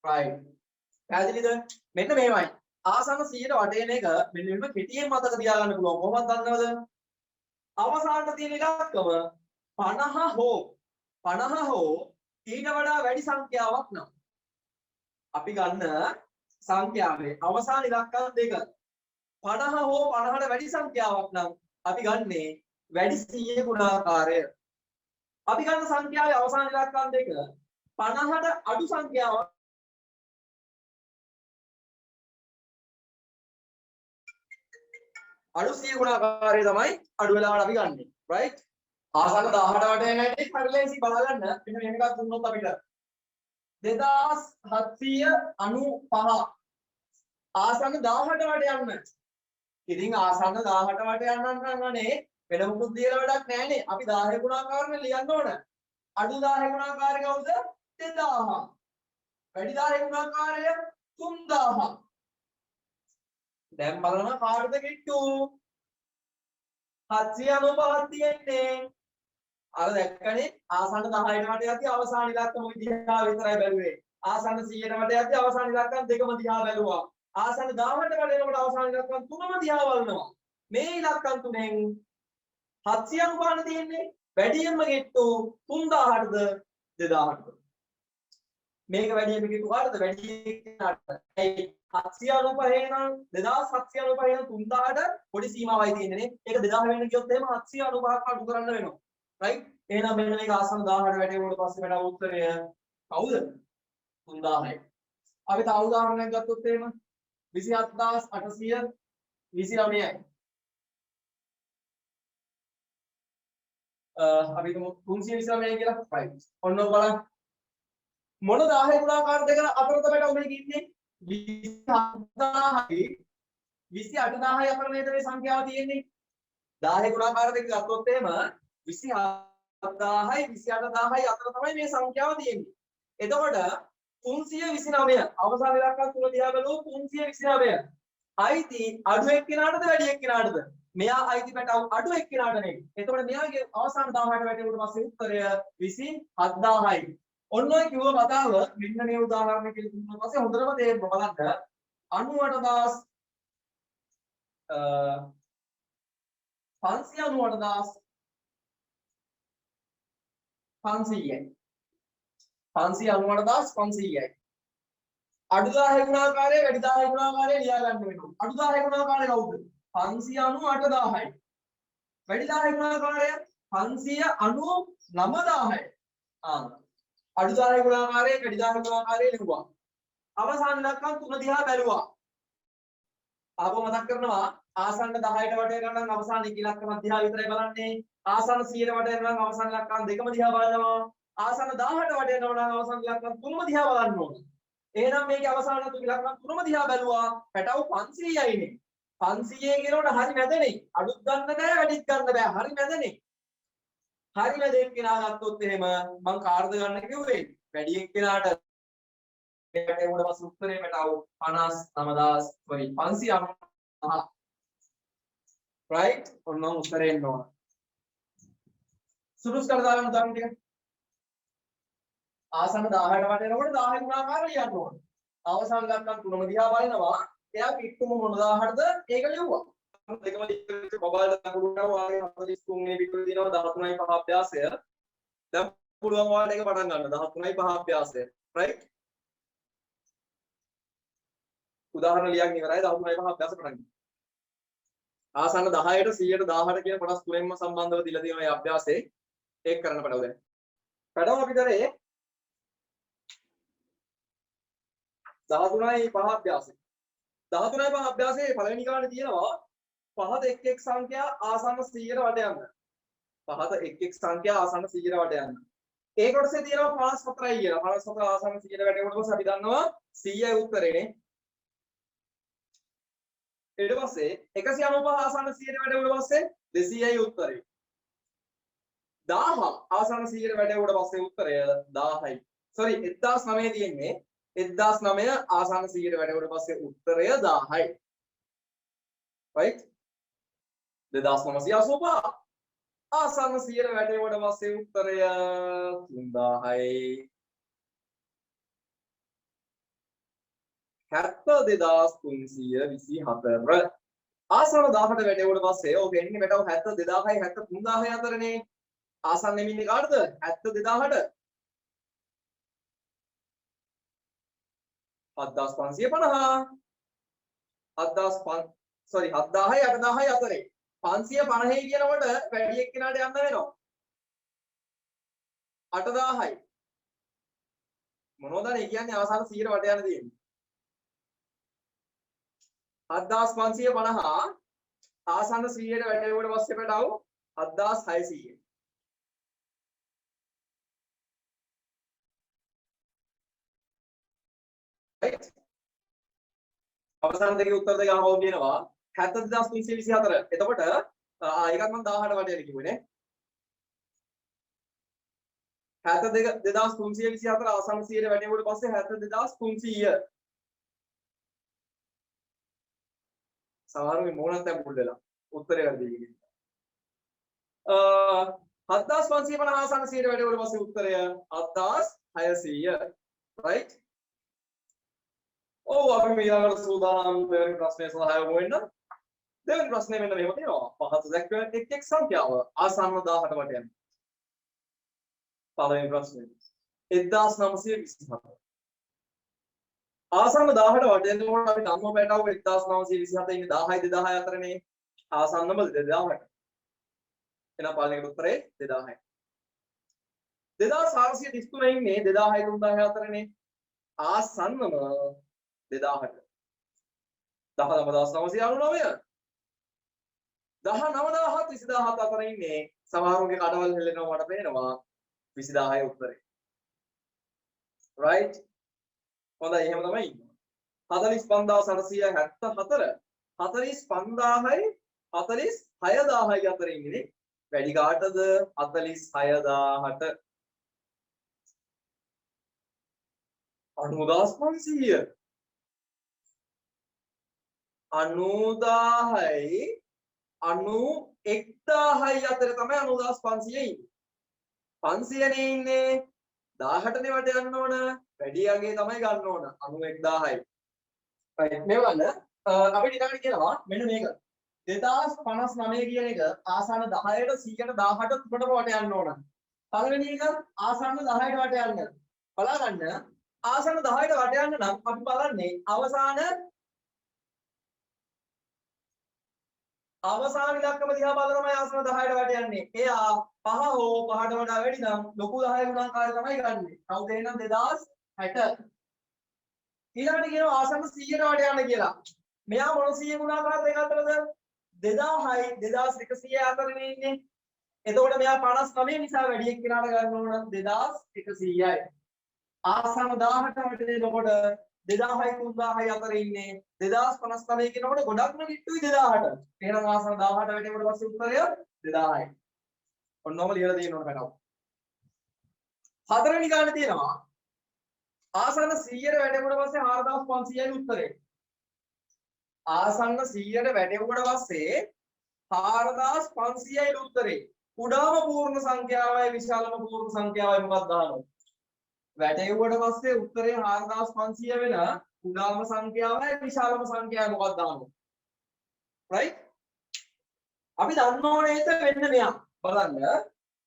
right පැහැදිලිද මෙන්න මේවයි ආසන්න 100ට වටේන එක මෙන්න මෙහෙම කෙටියෙන් මතක තියාගන්න පුළුවන් කොහොමද දන්නවද අවසානට තියෙන ඉලක්කම 50 හෝ ඊට වඩා වැඩි සංඛ්‍යාවක් නම් අපි ගන්න සංඛ්‍යාවේ අවසාන ඉලක්කම් දෙක 50 හෝ 50ට වැඩි සංඛ්‍යාවක් නම් අපි ගන්නේ වැඩි 100 ගුණාකාරය අපි ගන්න සංඛ්‍යාවේ අවසාන ඉලක්කම් දෙක 50ට අඩු සංඛ්‍යාවක් අඩු 100 ගුණාකාරය තමයි අඩු වෙලාවට අපි ගන්නෙ right ආසන්න 18ට වට යන හැටි හරිලයිසි බලගන්න මෙන්න මෙහෙම එකක් දුන්නොත් අපිට 2795 ආසන්න 18ට වට යන්න ඉතින් ආසන්න 18ට වට යන්න නනේ වෙන මොකුත් දියලා වැඩක් නැහැනේ අපි 10 ගුණාකාරනේ ලියන්න ඕන අඩු 10 ගුණාකාරය කවුද 2000 වැඩි 10 ගුණාකාරය 3000 දැන් බලන්න කාටද කිට්ටු 795ක් තියෙන්නේ අර දැක්කනේ ආසන්න 10ට වට යද්දි අවසාන ඉලක්කම දිහා විතරයි බැලුවේ ආසන්න 100ට වට යද්දි අවසාන ඉලක්කම් දෙකම දිහා බැලුවා ආසන්න 10ට වඩේනකොට අවසාන ඉලක්කම් තුනම දිහා බලනවා මේ ඉලක්කම් තුනෙන් 700 තියෙන්නේ වැඩියෙන්ම කිට්ටු 3000ටද 2000ටද මේක වැඩියෙන්ම කිට්ටු කාටද වැඩියෙන්ට ඒ 795 නම් 2795 නම් 3000ට පොඩි සීමාවයි තියෙන්නේ නේ ඒක 2000 වෙන්න ගියොත් එහෙම 795ක් අඩු කරන්න වෙනවා right එහෙනම් මෙන්න මේක ආසන්න 1000ට වැටෙනකොට පස්සේ වැඩ උත්තරය කවුද 3000යි අපි තව උදාහරණයක් ගත්තොත් එහෙම 27829යි අපි හිතමු 329 කියලා right ඔන්න බලන්න මොන 10 ගුණාකාර දෙක අතරද බට ඔබේ ඉන්නේ 27000යි 28000යි අතර නේද මේ සංඛ්‍යාව තියෙන්නේ 10 ගුණාකාර දෙක ගත්තොත් එහෙම 27000යි 28000යි අතර තමයි මේ සංඛ්‍යාව තියෙන්නේ එතකොට 329 අවසාන ඉලක්කම් තුන දිහා බලුවොත් 329 අයිති අඩු එක්කෙනාටද වැඩි එක්කෙනාටද මෙයා අයිති පැටව අඩු එක්කෙනාට නේ එතකොට මෙයාගේ අවසාන 10ට වැටෙනකොට පස්සේ උත්තරය 27000යි ඔන්න ඔය කිව්ව කතාව මෙන්න මේ උදාහරණ කියලා දුන්නා පස්සේ හොඳටම තේරෙන්න බලන්න 98000 598,500යි 598,500යි අඩු 10 ගුණාකාරය වැඩි 10 ගුණාකාරය ලියා ගන්න වෙනවා. අඩු 10 ගුණාකාරය කවුද? 598,000යි. වැඩි 10 ගුණාකාරය 599,000යි. අඩු 10 ගුණාකාරය වැඩි 10 ගුණාකාරය ලිව්වා. අවසාන ඉලක්කම් 3 දිහා බැලුවා. ආපහු මතක් කරනවා ආසන්න 10ට වටේ ගන්න අවසාන ඉලක්කම දිහා විතරයි බලන්නේ. ආසන්න 100ට වටේ ගන්න අවසාන ඉලක්කම් දෙකම දිහා බලනවා. ආසන්න 1000ට වටේ ගන්න අවසාන ඉලක්කම් තුනම දිහා බලන්න ඕනේ. එහෙනම් මේකේ අවසාන ඉලක්කම් තුනම දිහා බැලුවා. පැටව 500යිනේ. 500 කියනකොට හරි මැදනේ. අඩුත් ගන්න බෑ වැඩිත් ගන්න බෑ. හරි මැදනේ. හරි මැදෙන් කෙනා ගත්තොත් එහෙම මං කාර්ද ගන්න කිව්වේ. වැඩි එක්කෙනාට ඒකට උඩ පස් උත්තරේ පැටව 59000 sorry 500 right ඔන්න උත්තරේ එන්න ඕන. සුදුස් කර දාගන්න උදාහරණ ටික. ආසන්න 10ට වටේනකොට 10 ගුණාකාර ලියන්න ඕන. අවසාන ඉලක්කම් තුනම දිහා බලනවා. එයා කිට්ටුම මොන 1000ටද ඒක ලියුවා. දෙකම මොබයිල් දකුණට වාගේ 43 මේ පිටුවේ දිනනවා 13යි 5 අභ්‍යාසය. දැන් පුළුවන් ඔයාලට ඒක පටන් ගන්න 13යි 5 අභ්‍යාසය. right උදාහරණ ලියන් ඉවරයි 13යි 5 අභ්‍යාස පටන් ගන්න. ආසන්න 10ට 100ට 1000ට කියන කොටස් තුනෙන්ම සම්බන්ධව දීලා තියෙන මේ අභ්‍යාසයේ ඒක කරන්න පටව දැන්. පැටව අපි කරේ 13යි 5 අභ්‍යාසය. 13යි 5 අභ්‍යාසයේ පළවෙනි ගානේ තියෙනවා පහත එක් එක් සංඛ්‍යා ආසන්න 100ට වට යන්න. පහත එක් එක් සංඛ්‍යා ආසන්න 100ට වට යන්න. ඒ කොටසේ තියෙනවා 54යි කියලා. 54 ආසන්න 100ට වැටෙනකොට පස්සේ අපි දන්නවා 100යි උත්තරේනේ. ඊට පස්සේ 195 ආසන්න 100ට වැටෙනකොට පස්සේ 200යි උත්තරේ. 1000 ආසන්න 100ට වැටෙනකොට පස්සේ උත්තරය 1000යි. sorry 1009 තියෙන්නේ 1009 ආසන්න 100ට වැටෙනකොට පස්සේ උත්තරය 1000යි. right 2985 ආසන්න 100ට වැටෙනකොට පස්සේ උත්තරය 3000යි. 72324 ආසන්න 1000ට වැටෙනකොට පස්සේ ඔක එන්නේ මෙතව 72000යි 73000යි අතරනේ. ආසන්න එමින්නේ කාටද? 72000ට 7550 sorry 7000යි 8000යි අතරේ 550 කියනකොට වැඩි එක්කෙනාට යන්න වෙනවා 8000යි මොනවද නේ කියන්නේ අවසාන 100ට වට යන්න තියෙන්නේ 7550 ආසන්න 100ට වැටෙනකොට පස්සේ පැටව 7600 right අවසාන දෙකේ උත්තර දෙක අහවෝ කියනවා 70324 එතකොට ඒකත් මම 1000ට වටේට කිව්වේ නේ 72324 ආසන්න 100ට වැටෙනකොට පස්සේ 72300 සමහරවිට මොනක් දැන් පුල් වෙලා උත්තරේ වැරදි කියන්නේ 7550 ආසන්න 100ට වැටෙනකොට පස්සේ උත්තරය 7600 right ඔව් අපි මේ ඊළඟට සූදානම් දෙවෙනි ප්‍රශ්නය සඳහා යමු වෙන්න. දෙවෙනි ප්‍රශ්නේ මෙන්න මෙහෙම තියෙනවා. පහත දැක්වෙන එක් එක් සංඛ්‍යාව ආසන්න 1000ට වට යන. පළවෙනි ප්‍රශ්නේ 1927. ආසන්න 1000ට වට යනකොට අපි ධම්ම පැටව 1927 ඉන්නේ 1000යි 2000යි අතරනේ. ආසන්නම 2000ට. එහෙනම් පළවෙනි උත්තරේ 2000යි. 2433 ඉන්නේ 2000යි 3000යි අතරනේ. ආසන්නම 2000ට 19999 19000 20000 අතර ඉන්නේ සමහරුන්ගේ කඩවල හෙල්ලෙනවා මට පේනවා 20000යි උත්තරේ right හොඳයි එහෙම තමයි ඉන්නේ 45874 45000යි 46000යි අතර ඉන්නේ වැඩි කාටද 46000ට 90500 90000යි 91000යි අතර තමයි 90500 ඉන්නේ 500 නේ ඉන්නේ 1000ටනේ වට යන්න ඕන වැඩි යගේ තමයි ගන්න ඕන 91000යි right මේ බලන්න අපිට ඊළඟට කියනවා මෙන්න මේක 2059 කියන එක ආසන්න 10ට 100ට 1000ට තුනටම වට යන්න ඕන පළවෙනි එක ආසන්න 10ට වට යන්න බලා ගන්න ආසන්න 10ට වට යන්න නම් අපි බලන්නේ අවසාන ඉලක්කම දිහා බලලා තමයි ආසන්න 10ට වට යන්නේ. එයා 5 හෝ 5ට වඩා වැඩි නම් ලොකු 10 ගුණාකාරය තමයි ගන්නෙ. කවුද එහෙනම් 2060. ඊළඟට කියනවා ආසන්න 100ට වට යන්න කියලා. මෙයා මොන 100 ගුණාකාර දෙක අතරද? 2000යි 2100 අතරනේ ඉන්නේ. එතකොට මෙයා 59 නිසා වැඩි එක්කෙනාට ගන්න ඕන 2100යි. ආසන්න 1000ට වැටෙනකොට 2000යි 3000යි අතර ඉන්නේ 2059 කියනකොට ගොඩක්ම කිට්ටුයි 2000ට. එහෙනම් ආසන්න 1000ට වැටෙනකොට පස්සේ උත්තරය 2000යි. ඔන්නෝම ලියලා දෙන්න ඕන පැටව. හතරවෙනි ගානේ තියෙනවා ආසන්න 100ට වැටෙනකොට පස්සේ 4500යි උත්තරේ. ආසන්න 100ට වැටෙනකොට පස්සේ 4500යි උත්තරේ. කුඩාම පූර්ණ සංඛ්‍යාවයි විශාලම පූර්ණ සංඛ්‍යාවයි මොකක්ද දාන්නේ? වැටෙව්වට පස්සේ උත්තරේ 4500 වෙන කුඩාම සංඛ්‍යාවයි විශාලම සංඛ්‍යාවයි මොකක්ද දාන්නේ? right? අපි දන්න ඕනේ ඒක වෙන්න මෙයා. බලන්න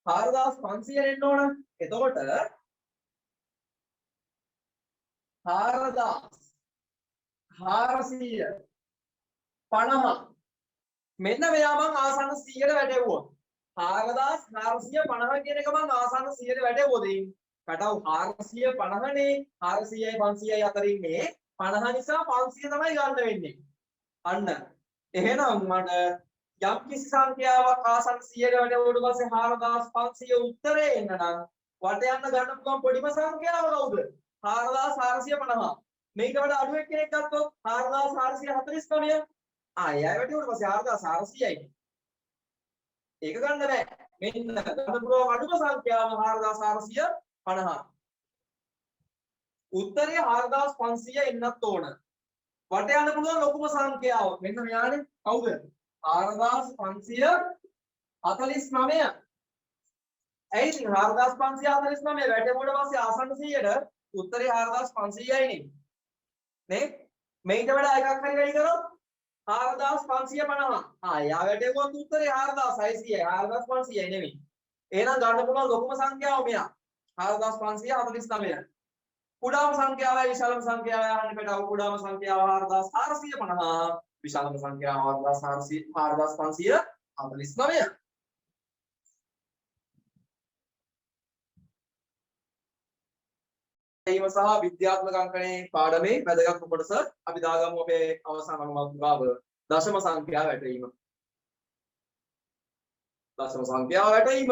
4500 එන්න ඕන. එතකොට 4450 මෙන්න මෙයා මං ආසන්න 100ට වැටෙව්වා. 4450 කියන එක මං ආසන්න 100ට වැටෙව්වොත් පැටව 450නේ 400යි 500යි අතර ඉන්නේ 50 නිසා 500 තමයි ගන්න වෙන්නේ. අන්න එහෙනම් මට යම් කිසි සංඛ්‍යාවක් ආසන්න 100ට වැටෙවුවට පස්සේ 4500 උත්තරේ එන්න නම් වට යන්න ගන්න පුළුවන් පොඩිම සංඛ්‍යාව කවුද? 4450. මේකට වඩා අඩු එක්කෙනෙක් ගත්තොත් 4449. එයා වැටෙවුවට පස්සේ 4400යි. ඒක ගන්න බෑ. මෙන්න ගන්න පුළුවන් අඩුම සංඛ්‍යාව 4450. උත්තරය 4500 එන්නත් ඕන. වට යන්න පුළුවන් ලොකුම සංඛ්‍යාව. මෙන්න මෙයානේ කවුද? 4549. ඇයි ඉතින් 4549 වැටෙමුවට පස්සේ ආසන්න 100ට උත්තරේ 4500යි නේ. නේ? මේකට වඩා එකක් හරි වැඩි කරොත් 4550. එයා වැටෙවුවත් උත්තරේ 4600යි 4500යි නෙමෙයි. එහෙනම් ගන්න පුළුවන් ලොකුම සංඛ්‍යාව මෙයා 4549. කුඩාම සංඛ්‍යාවයි විශාලම සංඛ්‍යාවයි අහන්න පැටව. කුඩාම සංඛ්‍යාව 4450 විශාලම සංඛ්‍යාව 4549. ඒව සහ විද්‍යාත්මක අංකණේ පාඩමේ වැදගත් කොටස අපි දාගමු අපේ අවසාන මාතෘකාව දශම සංඛ්‍යාව වැටීම. දශම සංඛ්‍යාව වැටීම.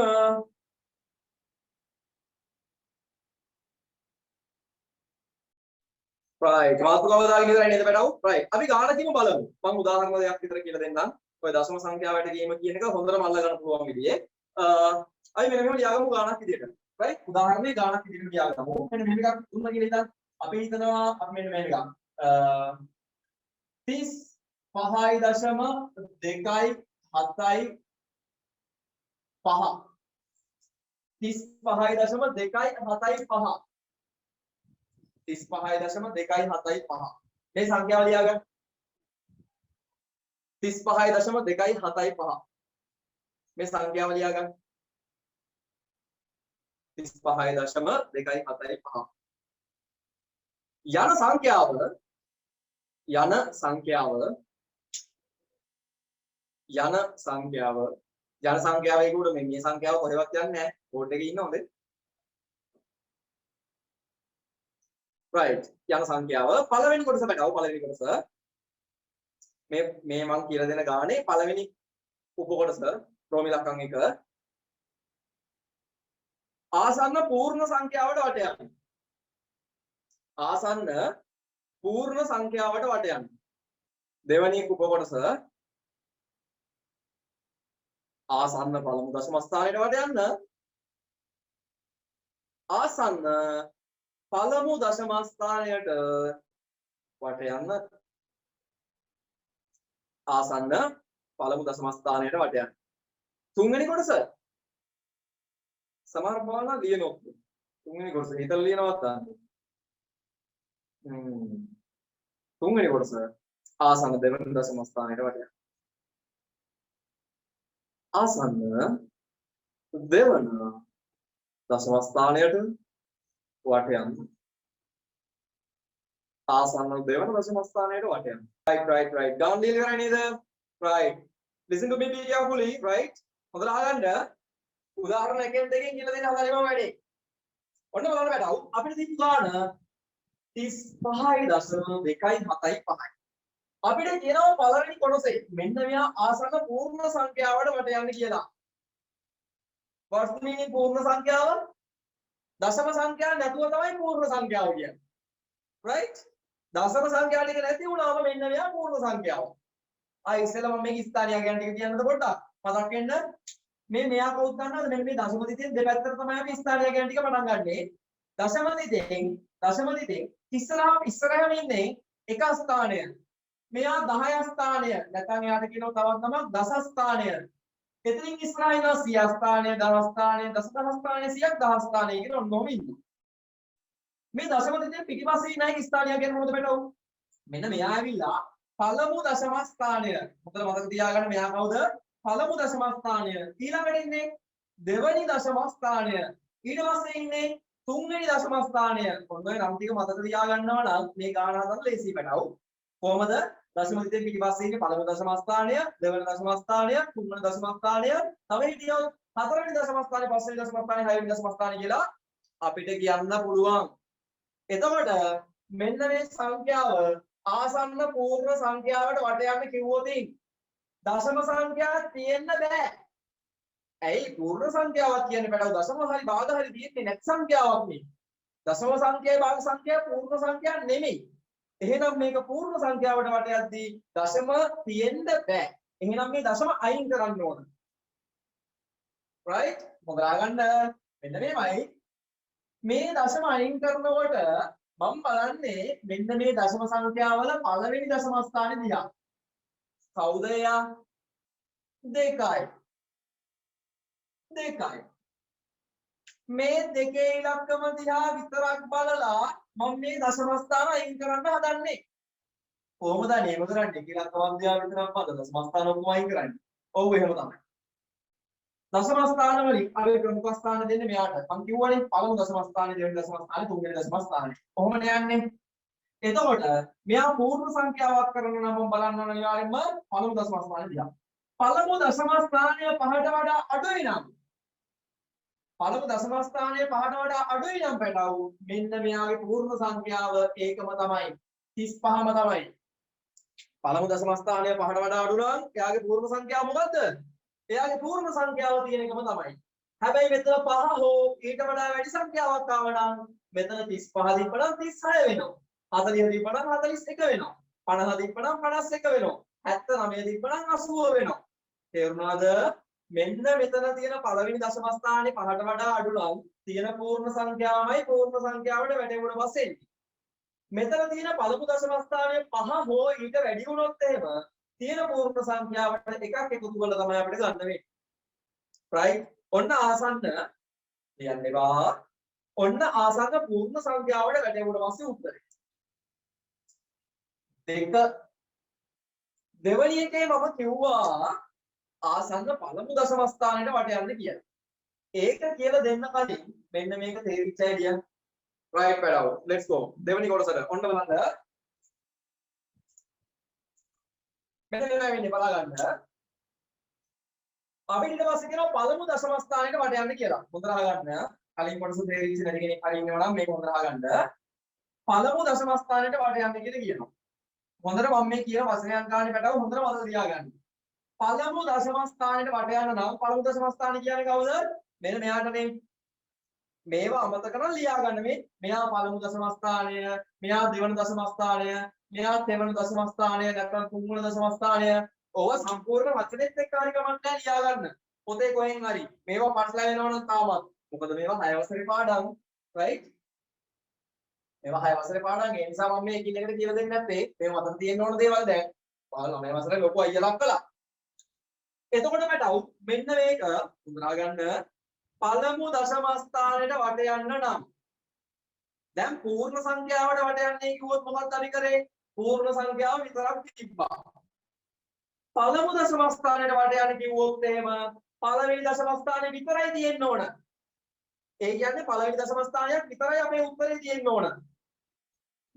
right මාතෘකාව දාගෙන ඉඳලා නේද පැටව? right අපි ගානකින්ම බලමු. මම උදාහරණ දෙකක් විතර කියලා දෙන්නම්. ඔය දශම සංඛ්‍යාව වැටීම කියන එක හොඳටම අල්ල ගන්න පුළුවන් විදිහේ. අපි මෙන්න මෙහෙම ලියාගමු ගානක් විදිහට. right උදාහරණේ ගානක් විදිහට ලියාගමු. මෙන්න මෙහෙම එකක් දුන්නා කියලා ඉතින් අපි හිතනවා අපි මෙන්න මෙහෙම එකක් 35.275 35.275 35.275 මේ සංඛ්‍යාව ලියාගන්න 35.275 මේ සංඛ්‍යාව ලියාගන්න 35.275 යන සංඛ්‍යාව ඒකට මේ සංඛ්‍යාව කොහෙවත් යන්නේ නැහැ බෝඩ් එකේ ඉන්න හොඳේ right යන සංඛ්‍යාව පළවෙනි කොටස බලව පළවෙනි කොටස මේ මම කියලා දෙන ගානේ පළවෙනි උප කොටස රෝම ඉලක්කම් 1 ආසන්න පූර්ණ සංඛ්‍යාවට වට යන්නේ ආසන්න පූර්ණ සංඛ්‍යාවට වට යන්නේ දෙවැනි උප කොටස ආසන්න පළමු දශම ස්ථානයට වට යන්න ආසන්න පළමු දශම ස්ථානයට වට යන්න ආසන්න පළමු දශම ස්ථානයට වට යන්න තුන්වෙනි කොටස සමහර බලන්න ලියනොත් තුන්වෙනි කොටස හිතලා ලියනවත් තුන්වෙනි කොටස ආසන්න දෙවන දශම ස්ථානයට වට යන්න ආසන්න දෙවන දශම ස්ථානයට වට යන්න ආසන්න දෙවන දශම ස්ථානයට වට යනවා. right. ගාන දීලා ඉවරයි නේද? right. listen to me be carefully, right? හොඳට අහගන්න. උදාහරණ එකෙන් දෙකෙන් කියලා දෙන්න හදන්නේ මම වැඩේ. ඔන්න බලන්න බෑටව. අපිට තියෙන ගාන 35.275. අපිට කියනවා පළවෙනි කොටසේ මෙන්න මෙයා ආසන්න පූර්ණ සංඛ්‍යාවට වට යන්න කියලා. what's the meaning පූර්ණ සංඛ්‍යාව? දශම සංඛ්‍යාව නැතුව තමයි පූර්ණ සංඛ්‍යාව කියන්නේ. right? දශම සංඛ්‍යාව ටික නැති වුණාම මෙන්න මෙයා පූර්ණ සංඛ්‍යාව. ඉස්සෙල්ලා මම මේක ස්ථානිය ගැන ටික කියන්නද පොඩ්ඩක්. මතක් වෙන්න. මෙයා කවුද දන්නවද? මෙන්න මේ දශම දිතෙන් දෙපැත්තට තමයි අපි ස්ථානිය ගැන ටික පටන් ගන්නෙ. දශම දිතෙන් ඉස්සරහම ඉන්නේ එක ස්ථානය. මෙයා 10 ස්ථානය. නැත්නම් එයාට කියනවා තවත් නමක් දස ස්ථානය. එතනින් ඉස්සරහින් ඉන්නවා 100 ස්ථානය, 10 ස්ථානය, දසදහ ස්ථානය, 100ක් 10 ස්ථානය කියන ඔන්නෝම ඉන්නවා. මේ දශම දිතේ පිටිපස්සේ ඉන්න අය ස්ථානය කියන්නේ මොකද බේටව? මෙන්න මෙයා ඇවිල්ලා පළමු දශම ස්ථානය. මොකද මතක තියාගන්න මෙයා කවුද? පළමු දශම ස්ථානය. ඊළඟට ඉන්නේ දෙවෙනි දශම ස්ථානය. ඊට පස්සේ ඉන්නේ තුන්වෙනි දශම ස්ථානය. ඔන්න ඔය නම් ටික මතක තියාගන්නවා නම් මේ ගාන හදන්න ලේසි බේටව. කොහමද? දශම දිතේ පිටිපස්සේ ඉන්නේ පළමු දශම ස්ථානය, දෙවෙනි දශම ස්ථානය, තුන්වෙනි දශම ස්ථානය, තව හිටියොත් හතරවෙනි දශම ස්ථානය, පස්වෙනි දශම ස්ථානය, හයවෙනි දශම ස්ථානය කියලා අපිට කියන්න පුළුවන්. එතකොට මෙන්න මේ සංඛ්‍යාව ආසන්න පූර්ණ සංඛ්‍යාවට වට යන්න කිව්වොත් දශම සංඛ්‍යාවක් තියෙන්න බෑ. ඇයි පූර්ණ සංඛ්‍යාවක් කියන්නේ බඩව දශම හරි භාග හරි තියෙන්නේ නැත් සංඛ්‍යාවක් නේ. දශම සංඛ්‍යාවේ භාග සංඛ්‍යාව පූර්ණ සංඛ්‍යාවක් නෙමෙයි. එහෙනම් මේක පූර්ණ සංඛ්‍යාවට වට යද්දී දශම තියෙන්න බෑ. එහෙනම් මේ දශම අයින් කරන්න ඕන. right? මොකද ගන්න මෙන්න මේමයි. මේ දශම අයින් කරනකොට මම බලන්නේ මෙන්න මේ දශම සංඛ්‍යාවල පළවෙනි දශම ස්ථානේ දිහා. කවුද එයා? 2යි. මේ දෙකේ ඉලක්කම දිහා විතරක් බලලා මම මේ දශම ස්ථාන අයින් කරන්න හදන්නේ. කොහොමද මේක කරන්නේ? ඉලක්කම දිහා විතරක් බලලා දශම ස්ථාන ඔක්කොම අයින් කරන්නේ. ඔව් එහෙම තමයි. දශම ස්ථාන වලින් අපි ප්‍රමුඛ ස්ථාන දෙන්නේ මෙයාට. මම කිව්වනේ පළමු දශම ස්ථානේ, දෙවෙනි දශම ස්ථානේ, තුන්වෙනි දශම ස්ථානේ. කොහොමද යන්නේ? එතකොට මෙයා පූර්ණ සංඛ්‍යාවක් කරන නම් මම බලන්න ඕන අනිවාර්යෙන්ම පළමු දශම ස්ථානේ දිහා. පළමු දශම ස්ථානය 5ට වඩා අඩුයි නම් පළමු දශම ස්ථානය 5ට වඩා අඩුයි නම් පැටවු මෙන්න මෙයාගේ පූර්ණ සංඛ්‍යාව ඒකම තමයි 35ම තමයි. පළමු දශම ස්ථානය 5ට වඩා අඩු නම් එයාගේ පූර්ණ සංඛ්‍යාව මොකද්ද? එයාගේ පූර්ණ සංඛ්‍යාව තියෙන එකම තමයි. හැබැයි මෙතන 5 හෝ ඊට වඩා වැඩි සංඛ්‍යාවක් ආව නම් මෙතන 35 දීපනම් 36 වෙනවා. 40 දීපනම් 41 වෙනවා. 50 දීපනම් 51 වෙනවා. 79 දීපනම් 80 වෙනවා. තේරුණාද? මෙන්න මෙතන තියෙන පළවෙනි දශම ස්ථානේ 5ට වඩා අඩු නම් තියෙන පූර්ණ සංඛ්‍යාවයි පූර්ණ සංඛ්‍යාවට වැටෙමුණ පස්සේ මෙතන තියෙන පළමු දශම ස්ථානයේ 5 හෝ ඊට වැඩි වුණොත් එහෙම තියෙන පූර්ණ සංඛ්‍යාවට එකක් එකතු කරලා තමයි අපිට ගන්න වෙන්නේ. right? ඔන්න ආසන්න කියන්නේවා. ඔන්න ආසන්න පූර්ණ සංඛ්‍යාවට වැටෙමුණ පස්සේ උත්තරේ. දෙවැනි එකේ මම කිව්වා ආසන්න පළමු දශම ස්ථානයට වට යන්න කියලා. ඒක කියලා දෙන්න කලින් මෙන්න මේක තේරිච්ච අයිඩියා. right පැලව. let's go. දෙවැනි කොටසට ඔන්න බලන්න. මෙතන වෙන්නේ බලා ගන්න. අපි ඊට පස්සේ කියනවා පළමු දශම ස්ථානයට වට යන්න කියලා. හොඳට අහගන්න. කලින් කොටස තේරිච්ච නැති කෙනෙක් හරි ඉන්නවා නම් මේක හොඳට අහගන්න. පළමු දශම ස්ථානයට වට යන්න කියලා කියනවා. හොඳට මම මේ කියන වචනයක් ගන්න පැටව හොඳට මතක තියාගන්න. පළමු දශම ස්ථානයට වට යන්න නම් පළමු දශම ස්ථානය කියන්නේ කවුද? මෙන්න මෙයාටනේ. මේවා අමතක කරලා ලියා ගන්න මේ. මෙයා පළමු දශම ස්ථානය, මෙයා දෙවන දශම ස්ථානය, මෙයා තෙවන දශම ස්ථානය, නැත්නම් තුන්වන දශම ස්ථානය. ඕව සම්පූර්ණ වචනෙත් එක්ක හරි කමක් නැහැ ලියා ගන්න. පොතේ කොහෙන් හරි. මේවා පටලලා වෙනව නම් තාමත්. මොකද මේවා 6 වසරේ පාඩම්. right? මේවා 6 වසරේ පාඩම්. ඒ නිසා මම මේ එකින් එකට කියලා දෙන්නේ නැත්තේ. මේ මතක තියෙන්න ඕන දේවල් දැන්. ඔයාලා 9 වසරේ ලොකු අයියලක් කළා. එතකොට පැටවු මෙන්න මේක උගලා ගන්න පළමු දශම ස්ථානයට වට යන්න නම් දැන් පූර්ණ සංඛ්‍යාවට වට යන්නේ කිව්වොත් මොකක්ද අපි කරේ? පූර්ණ සංඛ්‍යාව විතරක් තිබ්බා. පළමු දශම ස්ථානයට වට යන්න කිව්වොත් එහෙම පළවෙනි දශම ස්ථානේ විතරයි තියෙන්න ඕන. ඒ කියන්නේ පළවෙනි දශම ස්ථානයක් විතරයි අපේ උත්තරේ තියෙන්න ඕන.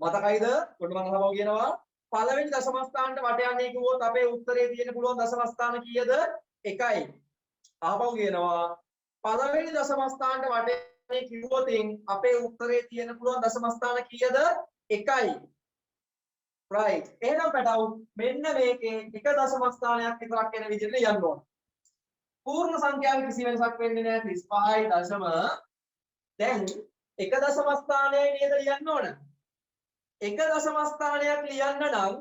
මතකයිද? ඔන්න මම අහපුවා කියනවා පළවෙනි දශම ස්ථානට වට යන්නේ කිව්වොත් අපේ උත්තරේ තියෙන්න පුළුවන් දශම ස්ථාන කීයද? 1යි. අහපුවා කියනවා පළවෙනි දශම ස්ථානට වට යන්නේ කිව්වොත් අපේ උත්තරේ තියෙන්න පුළුවන් දශම ස්ථාන කීයද? 1යි. right. එහෙනම් පැටව් මෙන්න මේකේ එක දශම ස්ථානයක් විතරක් එන විදිහට යන්න ඕන. පූර්ණ සංඛ්‍යාවේ කිසි වෙනසක් වෙන්නේ නැහැ 35 දශම. දැන් එක දශම ස්ථානයේ නේද ලියන්න ඕන. එක දශම ස්ථානයක් ලියන්න නම්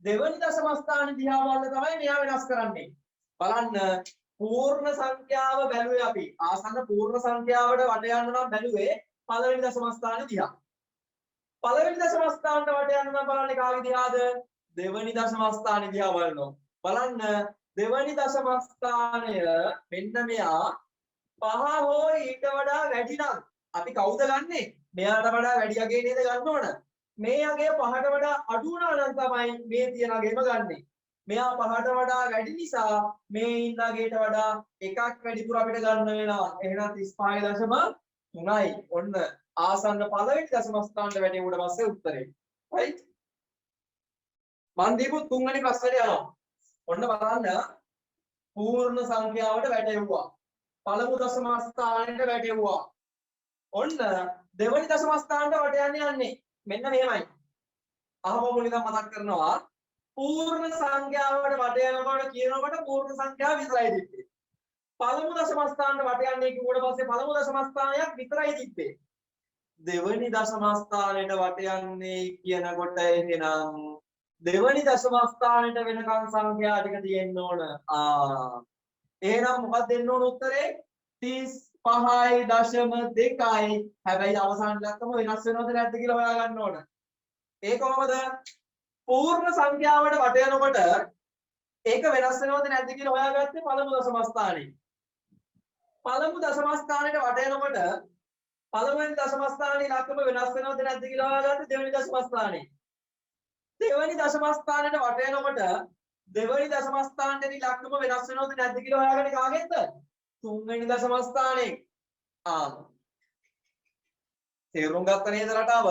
දෙවනි දශම ස්ථාන දිහා බලලා තමයි මෙයා වෙනස් කරන්නේ. බලන්න පූර්ණ සංඛ්‍යාව බැලුවේ අපි. ආසන්න පූර්ණ සංඛ්‍යාවට වට යන්න නම් බැලුවේ පළවෙනි දශම ස්ථාන දිහා. පළවෙනි දශම ස්ථානට වට යන්න නම් බලන්නේ කාගේ දිහාද? දෙවනි දශම ස්ථානේ දිහා බලනවා. බලන්න දෙවනි දශම ස්ථානය මෙන්න මෙයා 5 හෝ ඊට වඩා වැඩි නම් අපි කවුද ගන්නෙ? මෙයාට වඩා වැඩි අගේ නේද ගන්න ඕන. මේ අගේ 5ට වඩා අඩු වුණා නම් තමයි මේ තියෙන අගේම ගන්නෙ. මෙයා 5ට වඩා වැඩි නිසා මේ ඉන්න අගේට වඩා එකක් වැඩිපුර අපිට ගන්න වෙනවා. එහෙනම් 35.3යි. ඔන්න ආසන්න පළවෙනි දශම ස්ථානට වැටෙුවට පස්සේ උත්තරේ. right? මන් දීපු තුන්වෙනි ප්‍රශ්නෙට යනවා. ඔන්න බලන්න පූර්ණ සංඛ්‍යාවට වැටෙව්වා. පළමු දශම ස්ථානෙට වැටෙව්වා. ඔන්න දෙවනි දශම ස්ථානට වට යන්නේ. මෙන්න මෙහෙමයි. අහම මුලින්ම මතක් කරනවා පූර්ණ සංඛ්‍යාවට වට යනකොට කියනකොට පූර්ණ සංඛ්‍යාව විතරයි තිබ්බේ. පළමු දශම ස්ථානට වට යන්නේ කිව්වට පස්සේ පළමු දශම ස්ථානයක් විතරයි තිබ්බේ. දෙවනි දශම ස්ථානයට වට යන්නේ කියනකොට එහෙනම් දෙවනි දශම ස්ථානයට වෙනකන් සංඛ්‍යා ටික තියෙන්න ඕන. එහෙනම් මොකක්ද දෙන්න ඕන උත්තරේ? 35.2යි. හැබැයි අවසාන ඉලක්කම වෙනස් වෙනවද නැද්ද කියලා හොයා ගන්න ඕන. ඒ කොහොමද? පූර්ණ සංඛ්‍යාවට වට යනකොට ඒක වෙනස් වෙනවද නැද්ද කියලා හොයාගත්තේ පළමු දශම ස්ථානේ. පළමු දශම ස්ථානෙට වට යනකොට පළවෙනි දශම ස්ථානයේ ඉලක්කම වෙනස් වෙනවද නැද්ද කියලා හොයාගත්තේ දෙවෙනි දශම ස්ථානේ. දෙවෙනි දශම ස්ථානෙට වට යනකොට දෙවෙනි දශම ස්ථානයේ ඉලක්කම වෙනස් වෙනවද නැද්ද කියලා හොයාගන්නේ කාගෙන්ද? තුන්වෙනි දශම ස්ථානේ. තේරුම් ගත්ත නේද රටාව?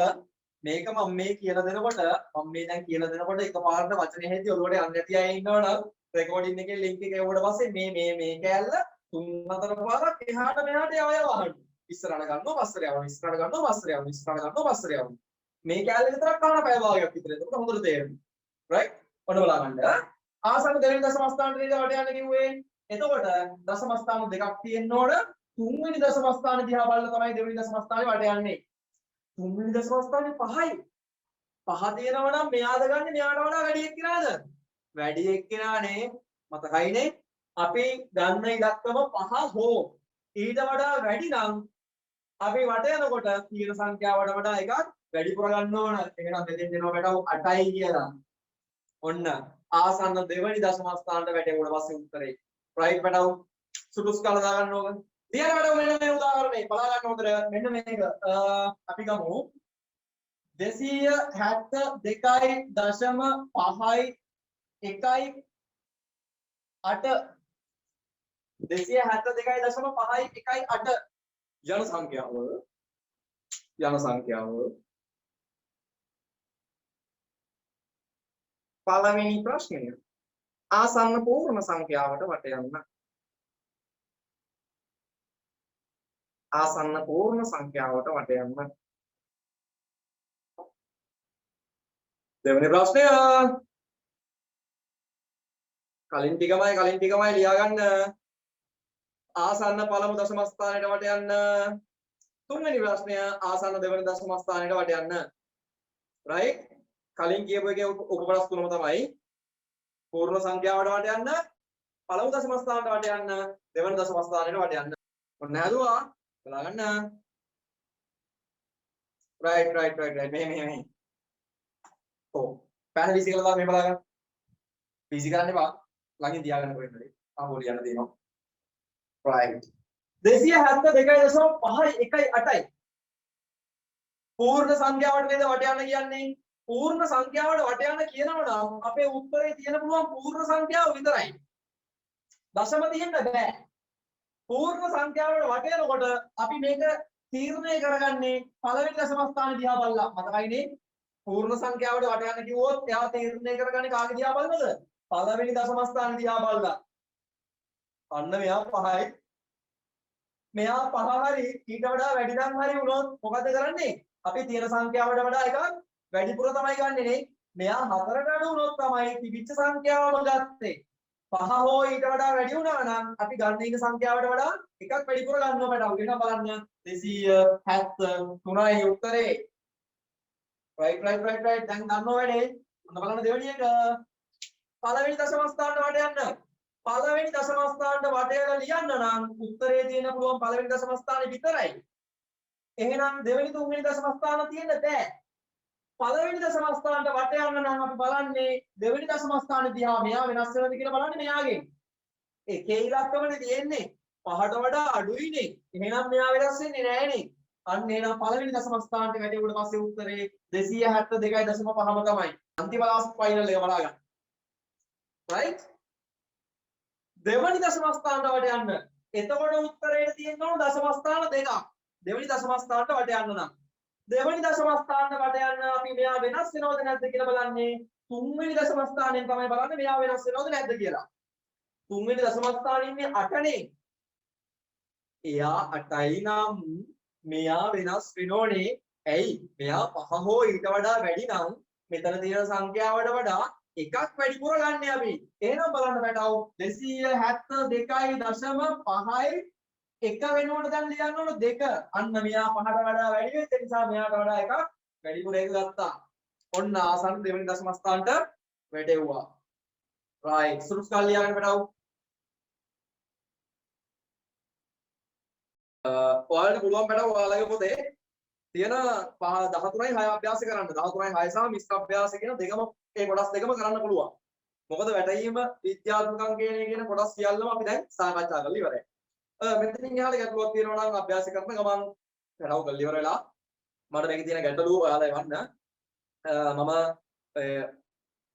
මේක මම මේ කියලා දෙනකොට මම මේ දැන් කියලා දෙනකොට එකපාරට වචනේ හැදි ඔළුවට යන්නේ නැති අය ඉන්නවනම් රෙකෝඩින් එකේ ලින්ක් එක එවුවට පස්සේ මේ කෑල්ල 3-4 පාරක් එහාට මෙහාට යව වහන්න. ඉස්සරහට ගන්නවා පස්සට යවනවා ඉස්සරහට ගන්නවා පස්සට යවනවා ඉස්සරහට ගන්නවා පස්සට යවනවා. මේ කෑල්ල විතරක් කන පැය භාගයක් විතර. ඒක හොඳට තේරෙනවා. right? ඔන්න බලන්න. ආසන්න දෙවෙනි දශම ස්ථානට නේද වට යන්න කිව්වේ. එතකොට දශම ස්ථාන දෙකක් තියෙන්න ඕන. තුන්වෙනි දශම ස්ථාන දිහා බලලා තමයි දෙවෙනි දශම ස්ථානේ වට යන්නේ. තුන්වෙනි දශම ස්ථානේ 5යි. 5 තියෙනවා නම් මෙයාද ගන්න මෙයාට වඩා වැඩි එක්කෙනාද? වැඩි එක්කෙනානේ. මතකයිනේ? අපි ගන්න ඉලක්කම 5 හෝ ඊට වඩා වැඩි නම් අපි වට යනකොට තියෙන සංඛ්‍යාවට වඩා එකක් වැඩිපුර ගන්න ඕන. එහෙනම් මෙතෙන් දෙනවා පැටව 8යි කියලා. ඔන්න ආසන්න දෙවෙනි දශම ස්ථානට වැටෙුවට පස්සේ උත්තරේ. right පැටව සුදුස් කාලා දාගන්න ඕක. ඊයර පැටව මෙන්න මේ උදාහරණේ බලා ගන්න හොඳට. මෙන්න මේක අපි ගමු 272.5යි 1යි 8 272.5යි 1යි 8 යන සංඛ්‍යාව පළවෙනි ප්‍රශ්නය ආසන්න පූර්ණ සංඛ්‍යාවට වට යන්න. ආසන්න පූර්ණ සංඛ්‍යාවට වට යන්න. දෙවෙනි ප්‍රශ්නය කලින් ටිකමයි ලියා ගන්න. ආසන්න පළමු දශම ස්ථානයට වට යන්න. තුන්වෙනි ප්‍රශ්නය ආසන්න දෙවෙනි දශම ස්ථානයට වට යන්න. right? කලින් කියපු එකේ උපකොටස් තුනම තමයි පූර්ණ සංඛ්‍යාවට වට යන්න, පළමු දශම ස්ථානයට වට යන්න, දෙවෙනි දශම ස්ථානයට වට යන්න. ඔන්න හදුවා. බලා ගන්න. right. මෙහෙම. ඔව්. පැන වීසි කරලා දාන්න මේ බලා ගන්න. වීසි කරන්න එපා. ළඟින් තියාගන්න කොහෙන්ද? ආවෝල යන්න දෙනවා. right. 272.5යි 1යි 8යි. පූර්ණ සංඛ්‍යාවට නේද වට යන්න කියන්නේ? පූර්ණ සංඛ්‍යාවට වට යන්න කියනවා නම් අපේ උත්තරේ තියෙන පුළුවන් පූර්ණ සංඛ්‍යාව විතරයි. දශම තියෙන්න බෑ. පූර්ණ සංඛ්‍යාවට වට යනකොට අපි මේක තීරණය කරගන්නේ පළවෙනි දශම ස්ථානේ දිහා බලලා. මතකයිනේ? පූර්ණ සංඛ්‍යාවට වට යන්න කිව්වොත් එයා තීරණය කරගන්නේ කාගේ දිහා බලනද? පළවෙනි දශම ස්ථාන දිහා බලලා. අන්න මෙයා 5යි. මෙයා 5 හරි ඊට වඩා වැඩි නම් හරි වුණොත් මොකද කරන්නේ? අපි තියෙන සංඛ්‍යාවට වඩා එකක් වැඩිපුර තමයි ගන්නෙ නේ. මෙයා 4ට අඩු වුණොත් තමයි තිබිච්ච සංඛ්‍යාවම ගත්තේ. 5 හෝ ඊට වඩා වැඩි වුණා නම් අපි ගන්න ඉන්න සංඛ්‍යාවට වඩා එකක් වැඩිපුර ගන්නවා මට. වෙන බලන්න 273යි උත්තරේ. right දැන් ගන්නව වැඩේ. ඔන්න බලන්න දෙවෙනි එක. පළවෙනි දශම ස්ථානට වට යන්න. පළවෙනි දශම ස්ථානට වටේට ලියන්න නම් උත්තරේ තියෙන පුළුවන් පළවෙනි දශම ස්ථානේ විතරයි. එහෙනම් දෙවෙනි තුන්වෙනි දශම ස්ථාන තියෙන්න බෑ. පළවෙනි දශම ස්ථානට වට යන්න නම් අපි බලන්නේ දෙවෙනි දශම ස්ථානේ දිහා මෙයා වෙනස් වෙනවද කියලා බලන්නේ මෙයාගෙන්. එකේ ඉලක්කමනේ තියෙන්නේ. 5ට වඩා අඩුයිනේ. එහෙනම් මෙයා වෙනස් වෙන්නේ නෑනේ. අන්න එහෙනම් පළවෙනි දශම ස්ථානට වැටෙුවට පස්සේ උත්තරේ 272.5ම තමයි. අන්තිම ලාස්ට් ෆයිනල් එක බලා ගන්න. right? දෙවනි දශම ස්ථානට වට යන්න. එතකොට උත්තරේට තියෙන්න ඕන දශම ස්ථාන දෙකක්. දෙවනි දශම ස්ථානට වට යන්න නම්. දෙවනි දශම ස්ථානට වට යන්න අපි මෙයා වෙනස් වෙනවද නැද්ද කියලා බලන්නේ. තුන්වෙනි දශම ස්ථානයෙන් තමයි බලන්නේ මෙයා වෙනස් වෙනවද නැද්ද කියලා. තුන්වෙනි දශම ස්ථානේ ඉන්නේ 8නේ. එයා 8යි නම් මෙයා වෙනස් වෙනෝනේ. ඇයි? මෙයා 5 හෝ ඊට වඩා වැඩි නම් මෙතන තියෙන සංඛ්‍යාවට වඩා එකක් වැඩිපුර ගන්න අපි. එහෙනම් බලන්න පැටව 272.5යි එක වෙනුවට දැන් ලියන්න ඕන 2. අන්න මෙයා 5ට වඩා වැඩි වෙච්ච නිසා මෙයාට වඩා එකක් වැඩිපුර එක ගත්තා. ඔන්න ආසන්න දෙවෙනි දශම ස්ථානට වැටෙව්වා. right. සුරුස් කල් ලියන්න පැටව. ඔයාලට පුළුවන් පැටව ඔයාලගේ පොතේ තියෙන 13යි 6 අභ්‍යාස කරන්න. 13යි 6 සහ මිශ්‍ර අභ්‍යාස කියන දෙකම ඒ කොටස් දෙකම කරන්න පුළුවන්. මොකද වැටීම විද්‍යාත්මක අංකයේ කියන කොටස් සියල්ලම අපි දැන් සාකච්ඡා කරලා ඉවරයි. මෙතනින් එහාට ගැටලුවක් තියෙනවා නම් අභ්‍යාස කරන ගමන් පැටව කරලා ඉවර වෙලා මට මේකේ තියෙන ගැටලුව ඔයාලා එවන්න. මම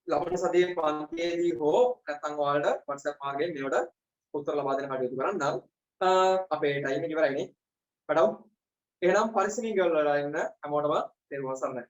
ලබන සතියේ පන්තියේදී හෝ නැත්නම් ඔයාලට WhatsApp මාර්ගයෙන් මේවට උත්තර ලබා දෙන්න කටයුතු කරන්නම්. අපේ ටයිම් එක ඉවරයිනේ. පැටව එහෙනම් පරිස්සමින් ගල්ලා ඉන්න හැමෝටම තෙරුවන් සරණයි.